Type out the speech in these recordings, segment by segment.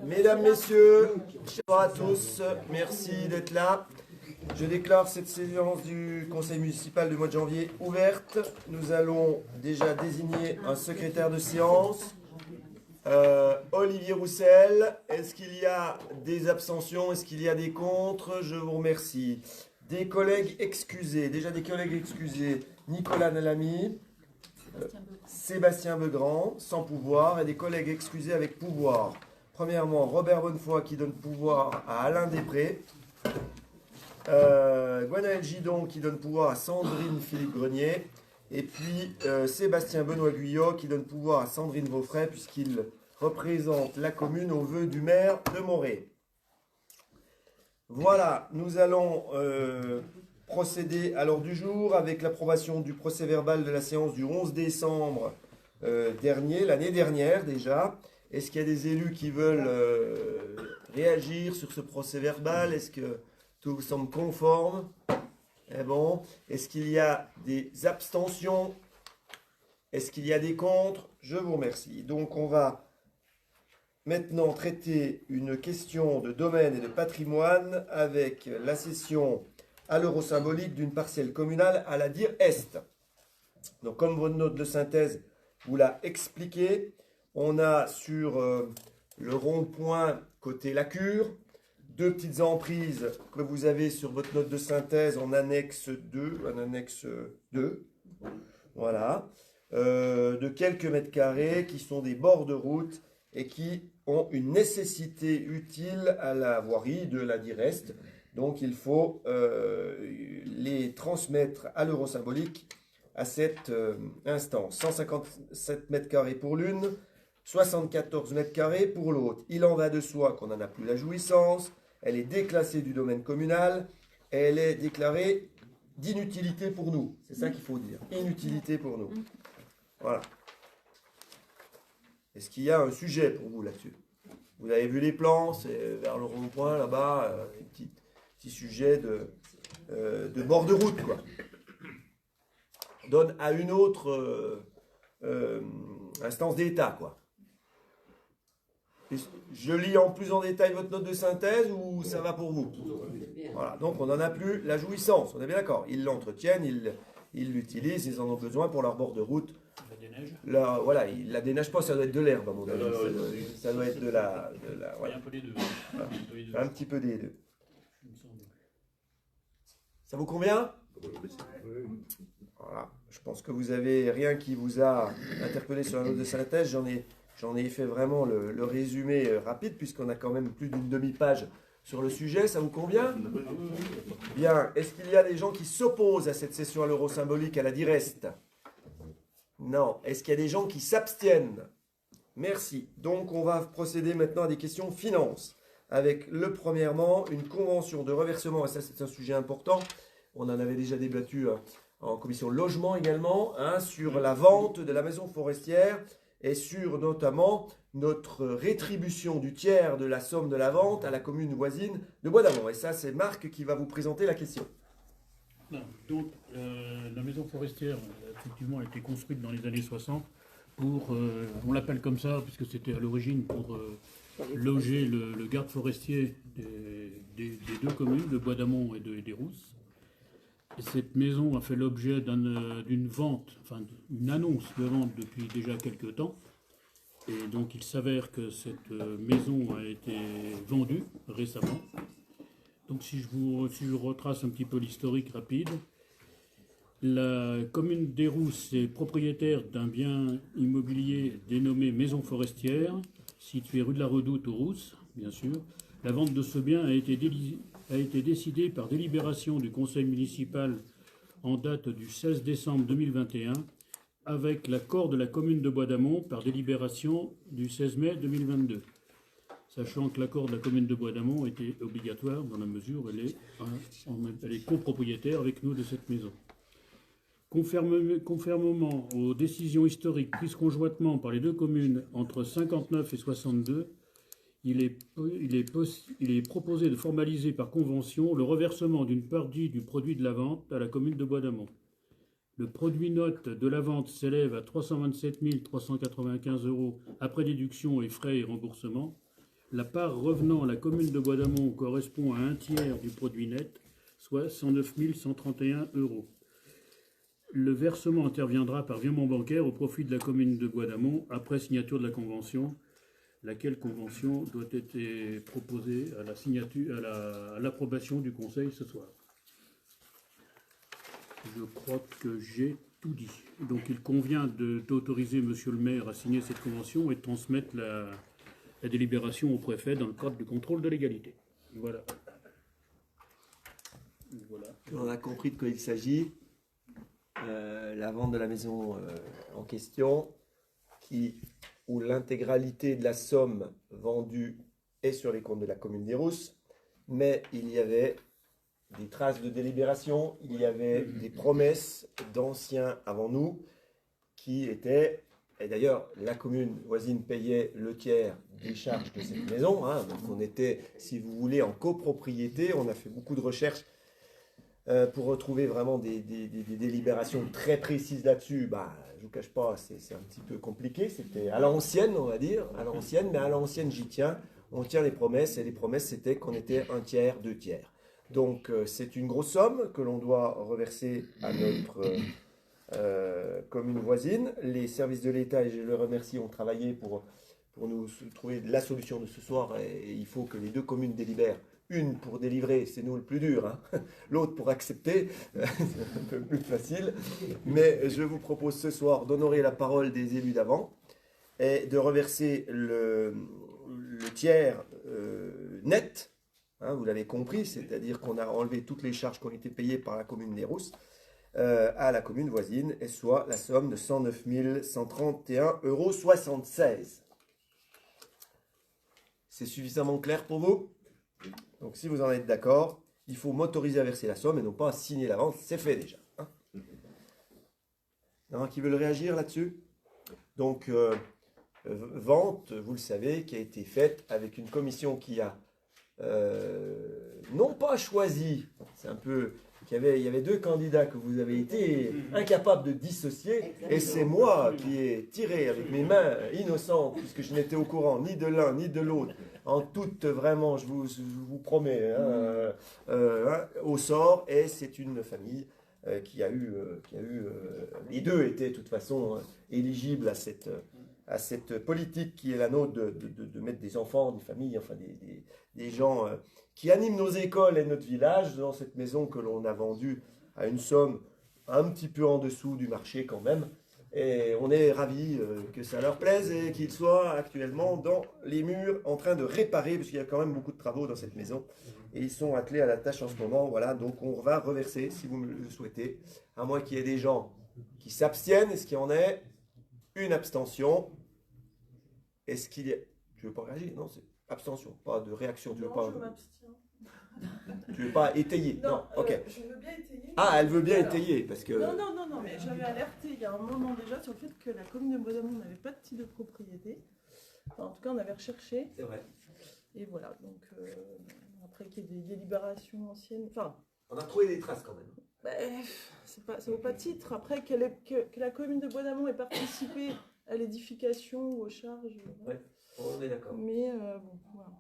Mesdames, Messieurs, bonjour à tous, merci d'être là. Je déclare cette séance du Conseil municipal du mois de janvier ouverte. Nous allons déjà désigner un secrétaire de séance. Olivier Roussel, est-ce qu'il y a des abstentions? Est-ce qu'il y a des contre? Je vous remercie. Des collègues excusés, déjà des collègues excusés, Nicolas Nalamy, Sébastien Begrand, sans pouvoir, et des collègues excusés avec pouvoir. Premièrement, Robert Bonnefoy qui donne pouvoir à Alain Després, Gwenaël Gidon qui donne pouvoir à Sandrine Philippe-Grenier, et puis Sébastien Benoît Guyot qui donne pouvoir à Sandrine Vaufray puisqu'il représente la commune au vœu du maire de Morée. Voilà, nous allons procéder à l'ordre du jour avec l'approbation du procès-verbal de la séance du 11 décembre dernier, l'année dernière déjà. Est-ce qu'il y a des élus qui veulent réagir sur ce procès-verbal? Est-ce que tout vous semble conforme? Eh bon. Est-ce qu'il y a des abstentions? Est-ce qu'il y a des contre? Je vous remercie. Donc on va maintenant traiter une question de domaine et de patrimoine avec la cession à l'euro symbolique d'une parcelle communale à la Dire Est. Donc comme votre note de synthèse vous l'a expliqué, on a sur le rond-point côté la cure, deux petites emprises que vous avez sur votre note de synthèse en annexe 2, voilà, de quelques mètres carrés qui sont des bords de route et qui ont une nécessité utile à la voirie de la Dire Est. Donc il faut les transmettre à l'euro symbolique à cette instance. 157 mètres carrés pour l'une, 74 mètres carrés pour l'autre. Il en va de soi qu'on n'en a plus la jouissance, elle est déclassée du domaine communal, et elle est déclarée d'inutilité pour nous. C'est ça qu'il faut dire, inutilité pour nous. Voilà. Est-ce qu'il y a un sujet pour vous là-dessus? Vous avez vu les plans, c'est vers le rond-point là-bas, un petit sujet de bord de route, quoi. Donne à une autre instance d'État, quoi. Je lis en plus en détail votre note de synthèse ou ça va pour vous? Voilà, donc on n'en a plus la jouissance, on est bien d'accord. Ils l'entretiennent, ils l'utilisent, ils en ont besoin pour leur bord de route. Là, voilà, il la déneige pas, ça doit être de l'herbe à mon avis. Ça doit être de la voilà. Un peu des deux. Un petit peu des deux. Ça vous convient? Voilà. Je pense que vous avez rien qui vous a interpellé sur la note de synthèse. J'en ai fait vraiment le résumé rapide puisqu'on a quand même plus d'une demi-page sur le sujet. Ça vous convient? Bien. Est-ce qu'il y a des gens qui s'opposent à cette cession à l'euro symbolique à la Dire Est? Non. Est-ce qu'il y a des gens qui s'abstiennent? Merci. Donc, on va procéder maintenant à des questions finances. Avec premièrement, une convention de reversement, et ça c'est un sujet important, on en avait déjà débattu en commission logement également, sur la vente de la maison forestière et sur notamment notre rétribution du tiers de la somme de la vente à la commune voisine de Bois d'Amont. Et ça c'est Marc qui va vous présenter la question. Donc, la maison forestière, effectivement, a été construite dans les années 60 pour, on l'appelle comme ça, puisque c'était à l'origine pour loger le garde forestier des deux communes, de Bois d'Amont et des Rousses. Et cette maison a fait l'objet d'une vente, enfin une annonce de vente depuis déjà quelques temps. Et donc il s'avère que cette maison a été vendue récemment. Donc si je retrace un petit peu l'historique rapide, la commune des Rousses est propriétaire d'un bien immobilier dénommé Maison Forestière, situé rue de la Redoute aux Rousses, bien sûr. La vente de ce bien a été décidée par délibération du conseil municipal en date du 16 décembre 2021, avec l'accord de la commune de Bois d'Amont par délibération du 16 mai 2022. Sachant que l'accord de la commune de Bois d'Amont était obligatoire dans la mesure où elle est copropriétaire avec nous de cette maison. Conformément aux décisions historiques prises conjointement par les deux communes entre 59 et 62, il est proposé de formaliser par convention le reversement d'une partie du produit de la vente à la commune de Bois d'Amont. Le produit note de la vente s'élève à 327 395 € après déduction et frais et remboursements, La part revenant à la commune de Bois d'Amont correspond à un tiers du produit net, soit 109 131 €. Le versement interviendra par virement bancaire au profit de la commune de Bois d'Amont après signature de la convention, laquelle convention doit être proposée à la signature, à l'approbation du Conseil ce soir. Je crois que j'ai tout dit. Donc il convient d'autoriser Monsieur le maire à signer cette convention et de transmettre la délibération au préfet dans le cadre du contrôle de légalité. Voilà. Voilà. On a compris de quoi il s'agit. La vente de la maison en question, où l'intégralité de la somme vendue est sur les comptes de la commune des Rousses, mais il y avait des traces de délibération, il y avait des promesses d'anciens avant nous qui étaient, et d'ailleurs la commune voisine payait le tiers des charges de cette maison, hein, donc on était, si vous voulez, en copropriété. On a fait beaucoup de recherches pour retrouver vraiment des délibérations très précises là-dessus. Bah, je ne vous cache pas, c'est un petit peu compliqué. C'était à l'ancienne, on va dire, à l'ancienne, mais à l'ancienne, j'y tiens. On tient les promesses, et les promesses, c'était qu'on était un tiers, deux tiers. Donc, c'est une grosse somme que l'on doit reverser à notre commune voisine. Les services de l'État, et je le remercie, ont travaillé pour nous trouver la solution de ce soir. Et il faut que les deux communes délibèrent. Une pour délivrer, c'est nous le plus dur, hein. L'autre pour accepter, c'est un peu plus facile. Mais je vous propose ce soir d'honorer la parole des élus d'avant et de reverser le tiers net, hein, vous l'avez compris, c'est-à-dire qu'on a enlevé toutes les charges qui ont été payées par la commune des Rousses à la commune voisine, et soit la somme de 109 131,76 €. C'est suffisamment clair pour vous? Donc si vous en êtes d'accord, il faut m'autoriser à verser la somme et non pas à signer la vente. C'est fait déjà, hein. Non, qui veulent réagir là-dessus? Donc vente, vous le savez, qui a été faite avec une commission qui a non pas choisi, c'est un peu... Il y avait deux candidats que vous avez été incapables de dissocier. Et c'est moi qui ai tiré avec mes mains innocentes, puisque je n'étais au courant ni de l'un ni de l'autre, en toute, vraiment, je vous promets, hein, au sort. Et c'est une famille qui a eu les deux étaient de toute façon éligibles à cette politique qui est la nôtre de mettre des enfants, des familles, enfin des gens qui animent nos écoles et notre village dans cette maison que l'on a vendue à une somme un petit peu en dessous du marché quand même. Et on est ravis que ça leur plaise et qu'ils soient actuellement dans les murs en train de réparer, parce qu'il y a quand même beaucoup de travaux dans cette maison. Et ils sont attelés à la tâche en ce moment. Voilà, donc on va reverser, si vous le souhaitez, à moins qu'il y ait des gens qui s'abstiennent. Est-ce qu'il y en ait une abstention? Est-ce qu'il y a... Tu veux pas réagir? Non, c'est abstention, pas de réaction. Tu veux pas... je m'abstiens. Tu veux pas étayer? Non, ok. Je veux bien étayer. Ah, elle veut bien étayer, parce que... Non, mais j'avais alerté il y a un moment déjà sur le fait que la commune de Bois d'Amont n'avait pas de titre de propriété. Enfin, en tout cas, on avait recherché. C'est vrai. Et voilà, donc après qu'il y ait des délibérations anciennes... Enfin... On a trouvé des traces quand même. Ça vaut pas de titre. Après, que la commune de Bois d'Amont ait participé à l'édification ou aux charges... Ouais, on est d'accord. Mais bon, voilà.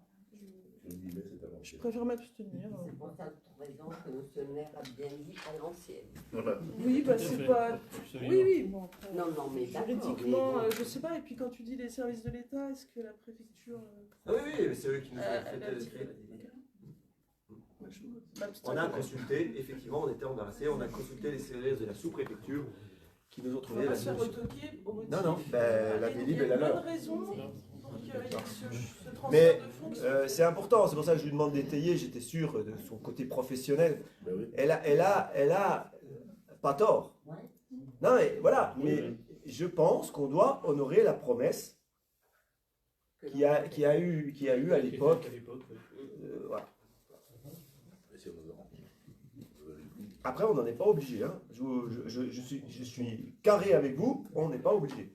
Je préfère m'abstenir. C'est pour ça raison que monsieur le maire a bien dit à l'ancienne. Voilà. Oui, bah c'est pas... Oui, bon. Après, Non, mais d'accord, juridiquement, mais bon. je sais pas. Et puis quand tu dis les services de l'État, est-ce que la préfecture... Ah oui, c'est eux qui nous ont elle a dit- fait Moi, je m'abstiens. On a consulté, effectivement, on était embarrassé, on a consulté les services de la sous-préfecture qui nous ont On trouvé va la se faire solution. retoquer au motif. Non, la Il y délib a est la une bonne leur. raison pour qu'il y ait ce transfert Mais de fonds. c'est important, c'est pour ça que je lui demande d'étayer, j'étais sûr de son côté professionnel. Elle a pas tort. Non, mais voilà, mais je pense qu'on doit honorer la promesse qu'il y a eu à l'époque. Voilà. Après, on n'en est pas obligé, hein. Je suis carré avec vous, on n'est pas obligé.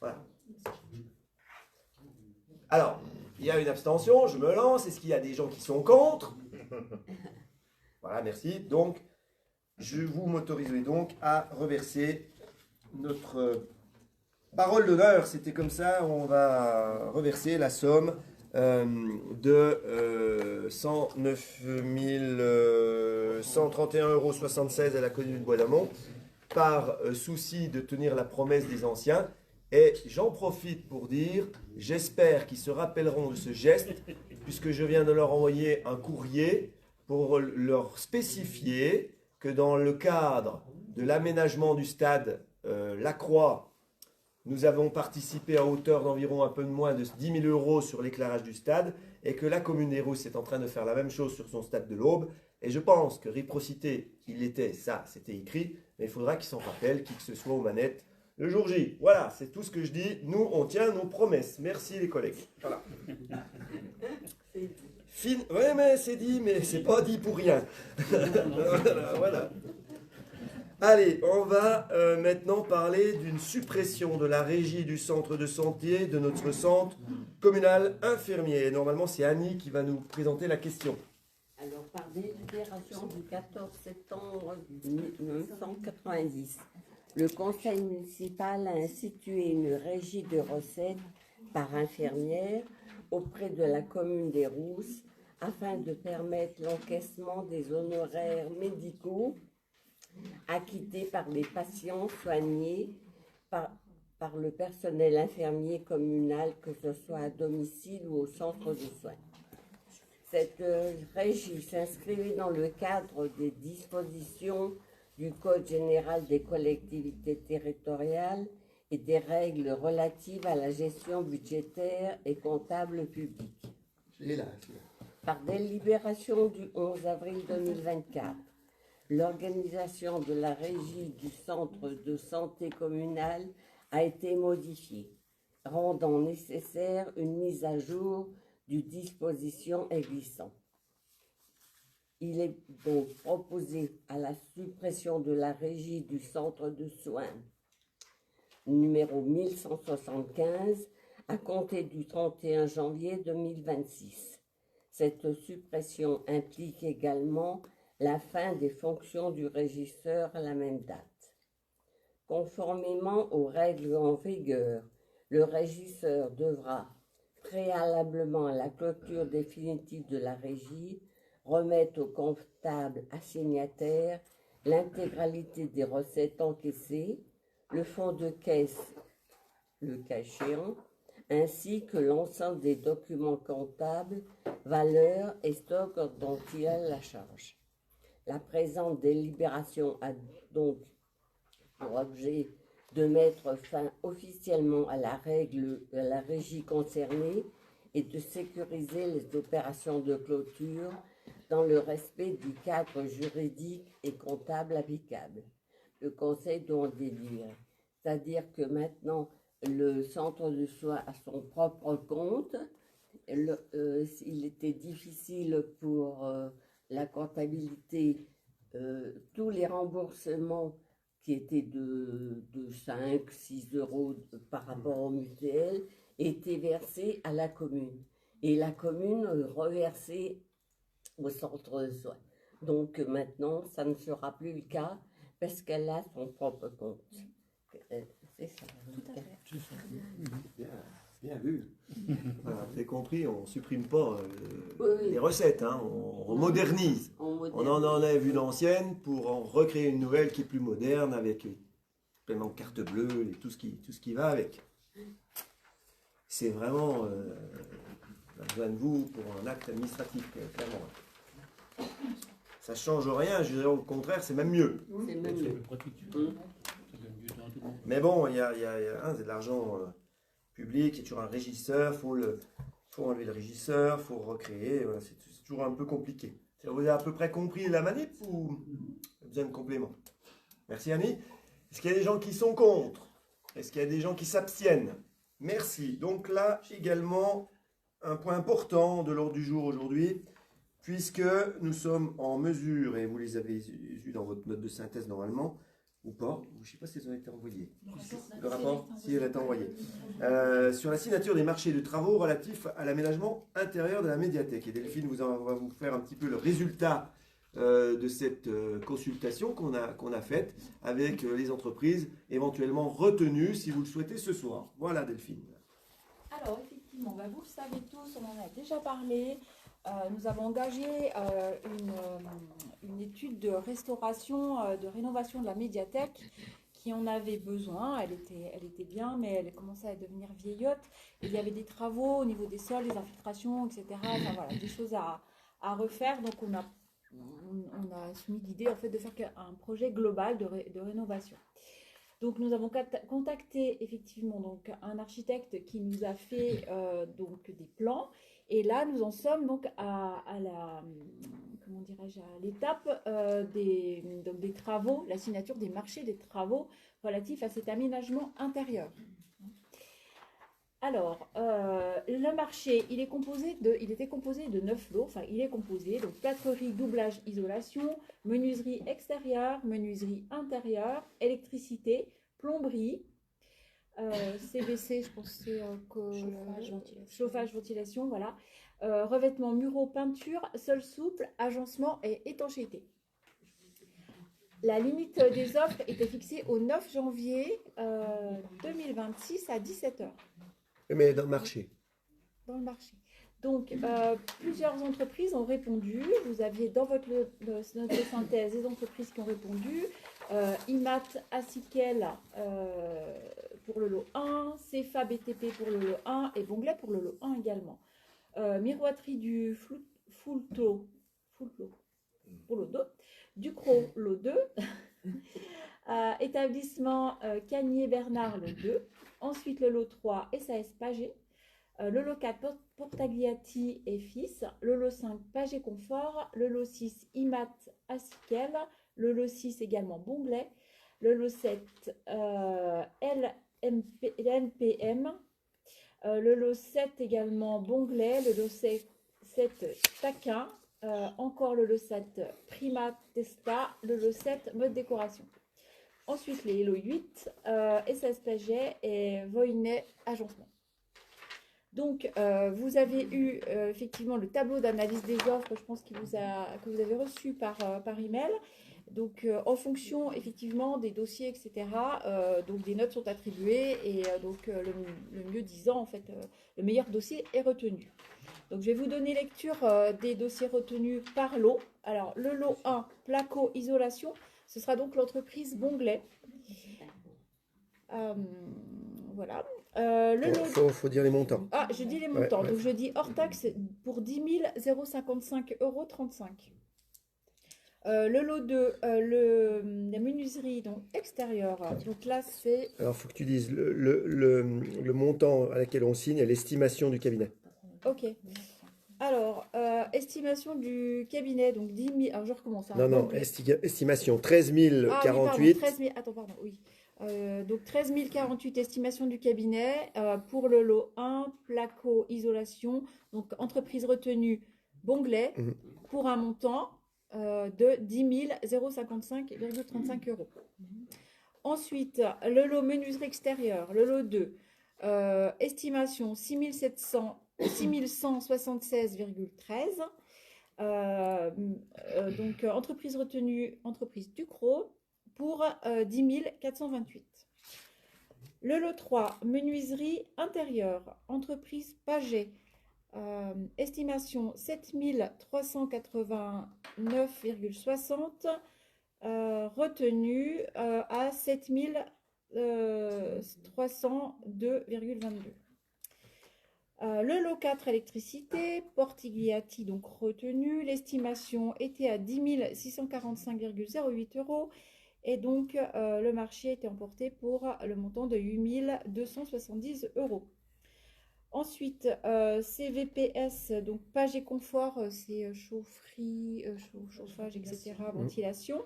Voilà. Alors, il y a une abstention, je me lance. Est-ce qu'il y a des gens qui sont contre? Voilà, merci. Donc, je vous m'autoriserai donc à reverser notre parole d'honneur. C'était comme ça, on va reverser la somme de 109 131,76 € à la commune de Bois-d'Amont par souci de tenir la promesse des anciens. Et j'en profite pour dire, j'espère qu'ils se rappelleront de ce geste, puisque je viens de leur envoyer un courrier pour leur spécifier que dans le cadre de l'aménagement du stade Lacroix, nous avons participé à hauteur d'environ un peu moins de 10 000 € sur l'éclairage du stade et que la commune des Rousses est en train de faire la même chose sur son stade de l'Aube. Et je pense que réciprocité, c'était écrit, mais il faudra qu'ils s'en rappellent, qui que ce soit aux manettes, le jour J. Voilà, c'est tout ce que je dis. Nous, on tient nos promesses. Merci les collègues. Voilà. Ouais, mais c'est dit, mais c'est pas dit pour rien. Voilà. Allez, on va maintenant parler d'une suppression de la régie du centre de santé de notre centre communal infirmier. Et normalement, c'est Annie qui va nous présenter la question. Alors, par délibération du 14 septembre 1990, le conseil municipal a institué une régie de recettes par infirmière auprès de la commune des Rousses afin de permettre l'encaissement des honoraires médicaux acquittés par les patients soignés par le personnel infirmier communal, que ce soit à domicile ou au centre de soins. Cette régie s'inscrivait dans le cadre des dispositions du Code général des collectivités territoriales et des règles relatives à la gestion budgétaire et comptable publique. Par délibération du 11 avril 2024, l'organisation de la régie du centre de santé communal a été modifiée, rendant nécessaire une mise à jour du disposition existant. Il est donc proposé à la suppression de la régie du centre de soins numéro 1175 à compter du 31 janvier 2026. Cette suppression implique également la fin des fonctions du régisseur à la même date. Conformément aux règles en vigueur, le régisseur devra, préalablement à la clôture définitive de la régie, remettre au comptable assignataire l'intégralité des recettes encaissées, le fonds de caisse, le cas échéant, ainsi que l'ensemble des documents comptables, valeurs et stocks dont il a la charge. La présente délibération a donc pour objet de mettre fin officiellement à la régie concernée et de sécuriser les opérations de clôture dans le respect du cadre juridique et comptable applicable. Le Conseil doit délivrer. C'est-à-dire que maintenant, le centre de soins a son propre compte. Il était difficile pour la comptabilité, tous les remboursements qui étaient de 5-6 € par rapport au mutuel étaient versés à la commune. Et la commune reversait au centre de soins. Donc maintenant, ça ne sera plus le cas parce qu'elle a son propre compte. C'est ça. Tout à fait. C'est ça. Bien vu. Voilà, vous avez compris, on ne supprime pas Oui. les recettes, hein, on modernise. On en enlève une ancienne pour en recréer une nouvelle qui est plus moderne avec paiement de carte bleue et tout ce qui va avec. C'est vraiment on a besoin de vous pour un acte administratif, clairement. Ça ne change rien, je dirais au contraire, c'est même mieux. C'est C'est même plus pratique. Ça gagne du temps à tout le monde. Mais bon, c'est de l'argent public, il y a toujours un régisseur, faut enlever le régisseur, faut recréer, voilà, c'est toujours un peu compliqué. Vous avez à peu près compris la manip ou vous avez besoin de compléments? Merci Annie. Est-ce qu'il y a des gens qui sont contre? Est-ce qu'il y a des gens qui s'abstiennent? Merci. Donc là, également, un point important de l'ordre du jour aujourd'hui, puisque nous sommes en mesure, et vous les avez eus dans votre note de synthèse normalement, ou pas, je ne sais pas si elles ont été envoyées. Le rapport, si elle est envoyée. Sur la signature des marchés de travaux relatifs à l'aménagement intérieur de la médiathèque. Et Delphine va vous faire un petit peu le résultat de cette consultation qu'on a faite avec les entreprises éventuellement retenues, si vous le souhaitez, ce soir. Voilà Delphine. Alors, effectivement, effectivement, bah, vous le savez tous, on en a déjà parlé. Nous avons engagé une étude de restauration, de rénovation de la médiathèque qui en avait besoin. Elle était bien, mais elle commençait à devenir vieillotte. Il y avait des travaux au niveau des sols, des infiltrations, etc. Enfin voilà, des choses à refaire. Donc on a soumis l'idée en fait de faire un projet global de rénovation. Donc nous avons contacté effectivement donc un architecte qui nous a fait donc des plans. Et là, nous en sommes donc à l'étape des travaux, la signature des marchés des travaux relatifs à cet aménagement intérieur. Alors, le marché, il était composé de 9 lots, enfin il est composé, donc plâtrerie, doublage, isolation, menuiserie extérieure, menuiserie intérieure, électricité, plomberie, CVC, je pense que c'est chauffage, ventilation, voilà. Revêtement, muraux, peinture, sol souple, agencement et étanchéité. La limite des offres était fixée au 9 janvier 2026 à 17h. Mais dans le marché. Dans le marché. Donc, plusieurs entreprises ont répondu. Vous aviez dans votre note de synthèse des entreprises qui ont répondu. IMAT, Asikel pour le lot 1, CFA BTP pour le lot 1 et Bonglet pour le lot 1 également. Miroiterie du Fulto pour le 2, Ducrot lot 2, établissement Cagnier-Bernard le 2, ensuite le lot 3 SAS Pagé, le lot 4 Portagliati et Fils, le lot 5 Pagé Confort, le lot 6 IMAT Asikel, le lot 6 également Bonglet, le lot 7 LNPM, le lot 7 également Bonglet, le lot 7 Taquin, encore le lot 7 Prima Testa, le lot 7 Mode Décoration. Ensuite les lots 8 SAS Paget et Voynet Agencement. Donc vous avez eu effectivement le tableau d'analyse des offres, je pense que vous avez reçu par email. Donc, en fonction effectivement des dossiers, etc., donc des notes sont attribuées et donc le mieux disant, en fait, le meilleur dossier est retenu. Donc, je vais vous donner lecture des dossiers retenus par lot. Alors, le lot 1, placo isolation, ce sera donc l'entreprise Bonglet. Voilà. Faut dire les montants. Ah, je dis les montants. Ouais. Donc, je dis hors taxe pour 10 055,35 €. Le lot 2, la menuiserie donc extérieure. Donc là, c'est... Alors, il faut que tu dises le montant à laquelle on signe et l'estimation du cabinet. Ok. Alors, estimation du cabinet, donc 10 000... Alors, je recommence. Hein, Non, estimation 13 048. Ah, oui, pardon, 13 000... Attends, pardon, oui. Donc 13 048 estimation du cabinet pour le lot 1, placo isolation, donc entreprise retenue Bonglet, pour un montant de 10 055,35 €. Ensuite, le lot menuiserie extérieure, le lot 2, estimation 6 176,13. Donc, entreprise retenue, entreprise Ducrot, pour 10 428. Le lot 3, menuiserie intérieure, entreprise Paget, estimation 7 389,60, retenu à 7 302,22. Le lot 4, électricité, Portigliati, donc retenu, l'estimation était à 10 645,08 €. Et donc, le marché était emporté pour le montant de 8 270 €. Ensuite, CVPS, donc Pagé Confort, c'est chaufferie, chauffage, etc., ventilation,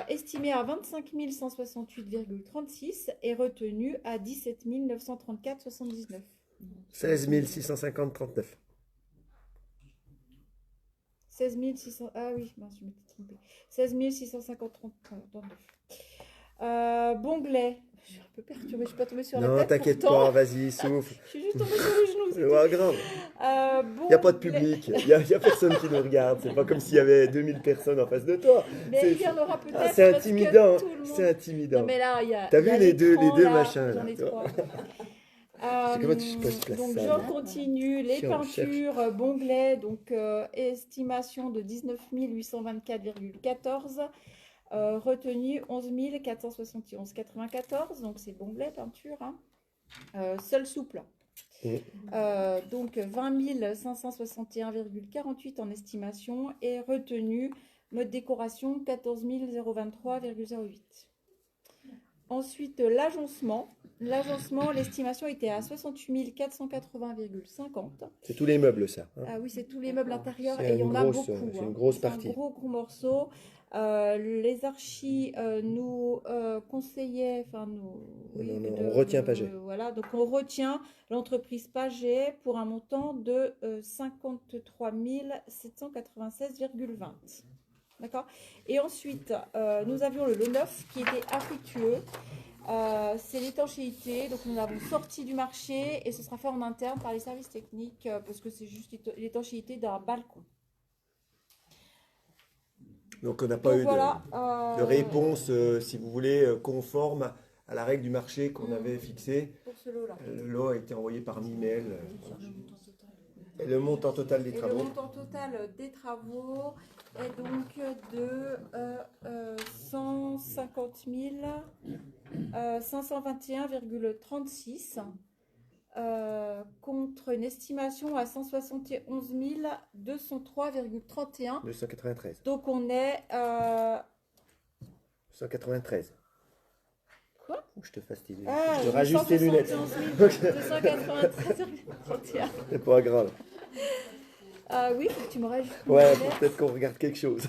estimé à 25 168,36 et retenu à 17 934,79. 16 650,39. 16 600... Ah oui, je m'étais trompée. 16 650,39. Bonglet. Je suis un peu perturbée, je ne suis pas tombée sur la tête. Non, t'inquiète pas, vas-y, souffle. Je suis juste tombée sur les genoux. C'est pas grave. Il n'y a pas de public, il n'y a personne qui nous regarde. C'est pas comme s'il y avait 2000 personnes en face de toi. Mais il y en aura peut-être. C'est intimidant. Tout le monde... C'est intimidant. Non, mais là, il y a, t'as vu les deux là, machins j'en ai là, 3. comment tu places Donc ça, je là continue. Les Si on peintures Bonglais, donc estimation de 19 824,14. Retenue 11 471,94. Donc c'est Bonglais peinture. Hein. Seul souple. Donc 20 561,48 en estimation et retenu mode décoration 14 023,08. Ensuite l'agencement. L'agencement, l'estimation était à 68 480,50. C'est tous les meubles, ça. Hein. Ah oui, c'est tous les meubles intérieurs C'est et il y en a grosse, beaucoup. c'est Hein. une grosse C'est partie. un gros morceau. Les archis nous conseillaient, enfin nous, oui, on retient Paget. Voilà, donc on retient l'entreprise Paget pour un montant de 53 796,20. D'accord. Et ensuite, nous avions le lot 9 qui était affectueux. C'est l'étanchéité, donc nous l'avons sorti du marché et ce sera fait en interne par les services techniques parce que c'est juste l'étanchéité d'un balcon. Donc on n'a pas Donc eu voilà, de réponse, si vous voulez, conforme à la règle du marché qu'on avait fixée. pour ce lot-là. Le lot a été envoyé par email. Et le montant total des Et le travaux. montant total des travaux est donc de 150 521,36 contre une estimation à 171 203,31. 293. Donc on est 193. Quoi? Faut que je te fasse tes lunettes. Ah, Je te rajuste tes lunettes. 293,31. C'est pas grave. Ah oui, faut que tu me rajoutes. Ouais, faut peut-être qu'on regarde quelque chose.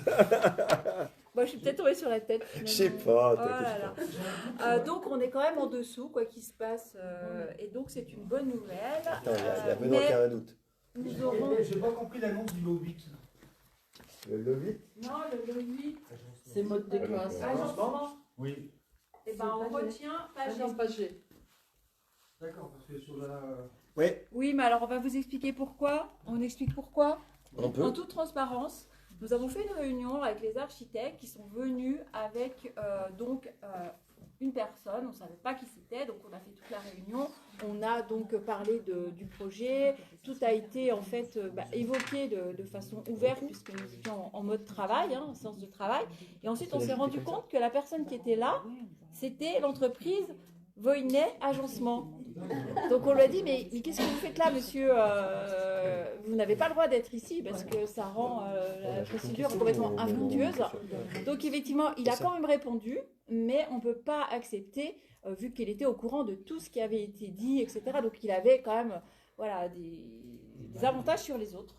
Moi, je suis peut-être tombée sur la tête. Je sais pas. Oh t'inquiète là là. Donc, on est quand même en dessous, quoi qu'il se passe. Et donc, c'est une bonne nouvelle. Attends, il y a Benoît qui a un doute. Nous aurons... J'ai pas compris l'annonce du lot 8. Le 8. Non, le 8. C'est mode décoration. Agencement. Oui. Et ben, on retient pas Non, pas G. D'accord, parce que sur la. Oui, Oui, mais alors, on va vous expliquer pourquoi. On explique pourquoi. on peut. En toute transparence, nous avons fait une réunion avec les architectes qui sont venus avec une personne, on ne savait pas qui c'était, donc on a fait toute la réunion, on a donc parlé du projet, tout a été en fait évoqué de façon ouverte puisque nous étions en mode travail, en séance de travail, et ensuite on s'est rendu compte que la personne qui était là, c'était l'entreprise Voynet Agencement. Donc on lui a dit, mais qu'est-ce que vous faites là, monsieur vous n'avez pas le droit d'être ici parce que ça rend la procédure complètement infructueuse. Donc effectivement, il a quand même répondu, mais on ne peut pas accepter, vu qu'il était au courant de tout ce qui avait été dit, etc. Donc il avait quand même des avantages sur les autres.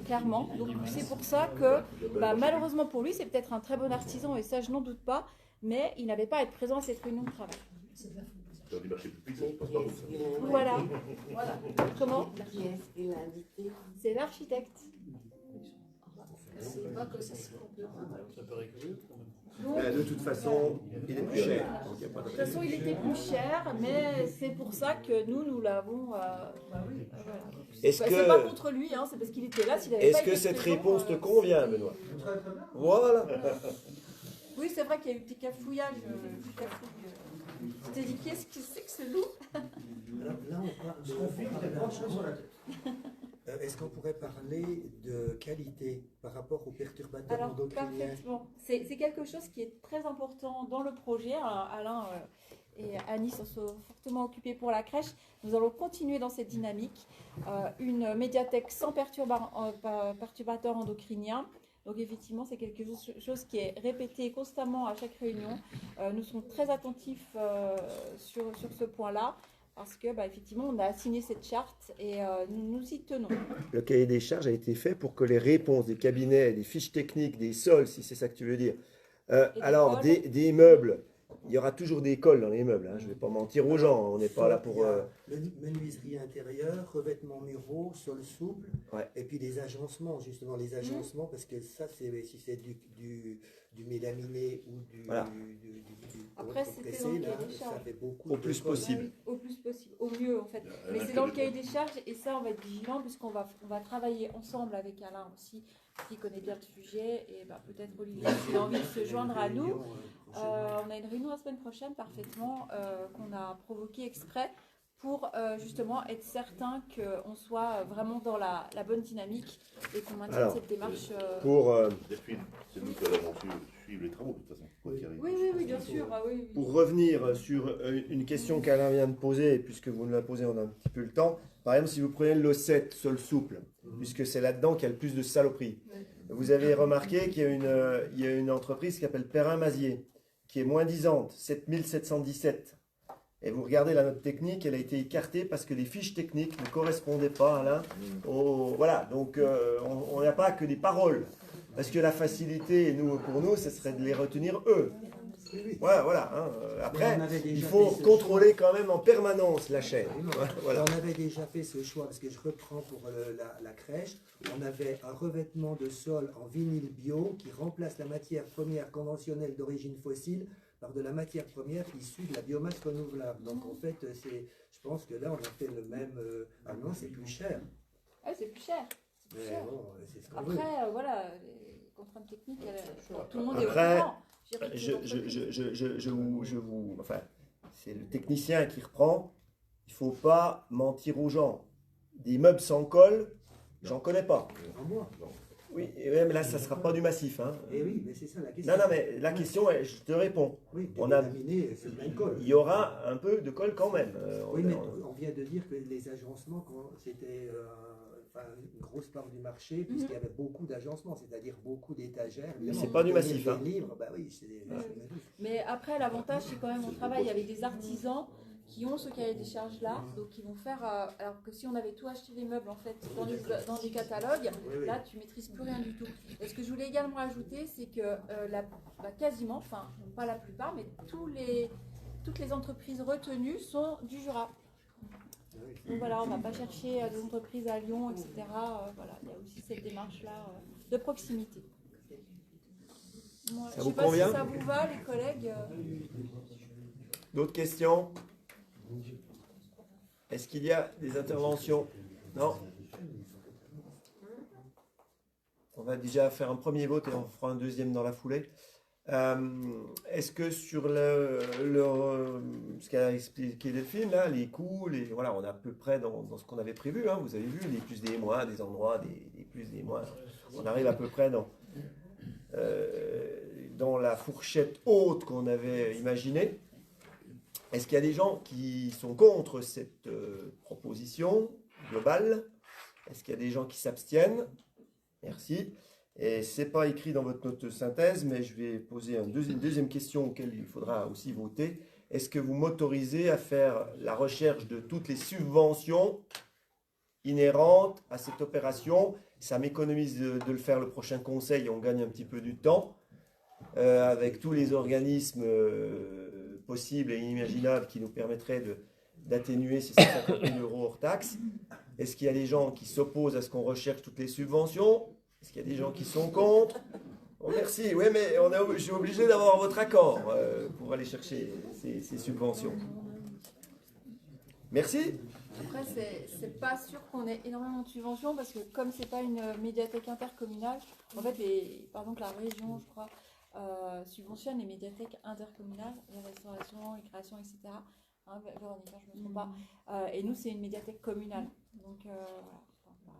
Clairement. Donc c'est pour ça que malheureusement pour lui, c'est peut-être un très bon artisan et ça je n'en doute pas, mais il n'avait pas à être présent à cette réunion de travail. Voilà. Comment? Qui est-ce qu'il a invité? C'est l'architecte. De toute façon, il est plus cher. Donc, y a pas De toute façon, il était plus cher, mais c'est pour ça que nous l'avons. Voilà. Est-ce C'est pas que, contre lui, hein, c'est parce qu'il était là. S'il avait pas est-ce que été cette présent, réponse te c'était- convient, Benoît? Très très bien. Voilà. Oui, c'est vrai qu'il y a eu un petit cafouillage. Tu t'es dit, qu'est-ce que c'est que ce loup? Alors là, Je confirme, il y a pas de choses sur la tête. est-ce qu'on pourrait parler de qualité par rapport aux perturbateurs Alors, endocriniens? parfaitement. C'est quelque chose qui est très important dans le projet. Alors, Alain et Annie s'en sont fortement occupés pour la crèche. Nous allons continuer dans cette dynamique. Une médiathèque sans perturbateurs endocriniens. Donc effectivement, c'est quelque chose qui est répété constamment à chaque réunion. Nous serons très attentifs sur ce point-là. Parce que effectivement, on a signé cette charte et nous y tenons. Le cahier des charges a été fait pour que les réponses des cabinets, des fiches techniques, des sols, si c'est ça que tu veux dire. Alors, des des meubles, il y aura toujours des cols dans les meubles. Hein. Je ne vais pas mentir aux gens. On n'est pas là pour. Il y a menuiserie intérieure, revêtements muraux, sol souple, Ouais. et puis les agencements, justement, les agencements, parce que ça, si c'est du mélaminé ou du Après, c'était compressé, dans le là, cahier des ça charges. fait beaucoup Au de plus colle. possible. Ah oui, au plus possible, au mieux en fait. Mais c'est dans le cahier des charges et ça, on va être vigilant puisqu'on va travailler ensemble avec Alain aussi, qui connaît bien le sujet, et peut-être Olivier s'il a envie de se joindre à nous. On a une réunion la semaine prochaine parfaitement qu'on a provoquée exprès pour justement être certain qu'on soit vraiment dans la bonne dynamique et qu'on maintienne Alors, cette démarche. Pour, C'est nous qui allons suivre les travaux, de toute façon. Quoi qu'il arrive. Oui, bien sûr. Oui. pour revenir sur une question qu'Alain vient de poser, et puisque vous nous la posez, on a un petit peu le temps. Par exemple, si vous prenez le Lossette, sol souple, puisque c'est là-dedans qu'il y a le plus de saloperies, vous avez remarqué qu'il y a une entreprise qui s'appelle Perrin-Mazier, qui est moins disante, 7717. Et vous regardez la note technique, elle a été écartée parce que les fiches techniques ne correspondaient pas, Alain. Voilà, donc on n'a pas que des paroles. Parce que la facilité, pour nous, ce serait de les retenir eux. Oui, oui. Ouais, voilà. Hein. Après, on avait déjà il faut fait ce contrôler quand même en permanence la chaîne. Voilà. On avait déjà fait ce choix, parce que je reprends pour la crèche, on avait un revêtement de sol en vinyle bio qui remplace la matière première conventionnelle d'origine fossile par de la matière première issue de la biomasse renouvelable. Donc en fait, je pense que là, on a fait le même... Ah non, c'est plus cher. C'est plus cher. Mais bon, c'est ce qu'on veut. Après, voilà, les contraintes techniques, tout le monde est au Après, courant. Enfin, c'est le technicien qui reprend. Il ne faut pas mentir aux gens. Des meubles sans colle, j'en connais pas. En bois. Oui, et même là, ça ne sera pas du massif. Hein. Et oui, mais c'est ça la question. Non, mais la question, je te réponds. Oui, on a- laminé, c'est le même colle. Il y aura un peu de colle quand même. Oui, mais on vient de dire que les agencements, c'était une grosse part du marché, puisqu'il y avait beaucoup d'agencements, c'est-à-dire beaucoup d'étagères. Mais c'est pas du massif, hein. Des livres, bah oui, c'est du massif. Mais après, l'avantage, c'est quand même, on travaille avec des artisans qui ont ce cahier des charges-là, donc ils vont faire... alors que si on avait tout acheté des meubles, en fait, dans des catalogues, Oui. là, tu maîtrises plus rien du tout. Et ce que je voulais également ajouter, c'est que quasiment, enfin, pas la plupart, mais toutes les entreprises retenues sont du Jura. Donc voilà, on ne va pas chercher des entreprises à Lyon, etc. Voilà, il y a aussi cette démarche-là de proximité. Moi, Ça je vous sais pas convient si ça vous va, les collègues. D'autres questions? Est-ce qu'il y a des interventions? Non? On va déjà faire un premier vote et on fera un deuxième dans la foulée. Est-ce que sur ce qu'a expliqué Delphine, là, les coûts, voilà, on est à peu près dans ce qu'on avait prévu, hein, vous avez vu, les plus des moins, des endroits, des plus des moins, on arrive à peu près dans la fourchette haute qu'on avait imaginée. Est-ce qu'il y a des gens qui sont contre cette proposition globale? Est-ce qu'il y a des gens qui s'abstiennent? Merci. Et ce n'est pas écrit dans votre note de synthèse, mais je vais poser une deuxième question auquel il faudra aussi voter. Est-ce que vous m'autorisez à faire la recherche de toutes les subventions inhérentes à cette opération? Ça m'économise de le faire le prochain conseil, on gagne un petit peu du temps, avec tous les organismes possibles et inimaginables qui nous permettraient d'atténuer ces 150 000 € hors taxe. Est-ce qu'il y a des gens qui s'opposent à ce qu'on recherche toutes les subventions? Est-ce qu'il y a des gens qui sont contre? Oh, merci, oui, mais je suis obligé d'avoir votre accord pour aller chercher ces subventions. Merci. Après, c'est pas sûr qu'on ait énormément de subventions parce que comme c'est pas une médiathèque intercommunale, en fait, par exemple, la région, je crois, subventionne les médiathèques intercommunales, les restaurations, les créations, etc. Hein, Véronique, je ne me trompe pas. Et nous, c'est une médiathèque communale. Donc, voilà.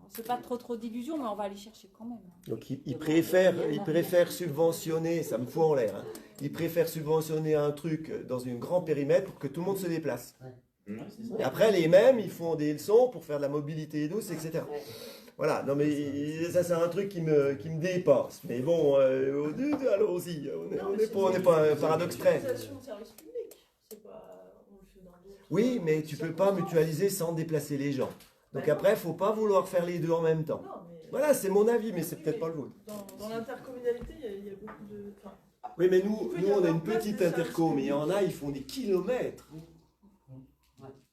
C'est pas trop d'illusions, mais on va aller chercher quand même. Donc ils préfèrent subventionner, ça me fout en l'air, hein. Ils préfèrent subventionner un truc dans un grand périmètre pour que tout le monde se déplace. Et après, les mêmes, ils font des leçons pour faire de la mobilité douce, etc. Voilà, non mais ça c'est un truc qui me dépasse. Mais bon, allons-y, on n'est pas un paradoxe près. Oui, mais tu peux pas mutualiser sans déplacer les gens. Donc après, il ne faut pas vouloir faire les deux en même temps. Voilà, c'est mon avis, mais c'est peut-être pas le vôtre. Dans l'intercommunalité, il y a beaucoup de... Oui, mais nous on a une petite interco, mais il y en a, ils font des kilomètres.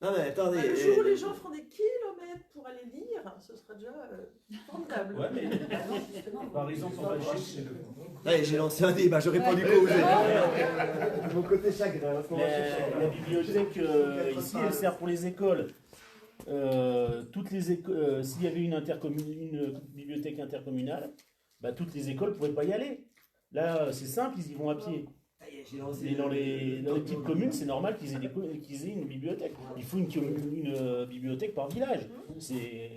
Non mais attendez. Le jour où les gens feront des kilomètres pour aller lire, ce sera déjà formidable. Ouais, mais par exemple, on va chercher Allez, j'ai lancé un débat, j'aurais pas dû causer. Mon côté chagrin. La bibliothèque, ici, elle sert pour les écoles. Toutes les écoles, s'il y avait une bibliothèque intercommunale, bah, toutes les écoles ne pourraient pas y aller. Là, c'est simple, ils y vont à pied. Mais dans les petites communes, c'est normal qu'ils aient une bibliothèque. Il faut une bibliothèque par village. C'est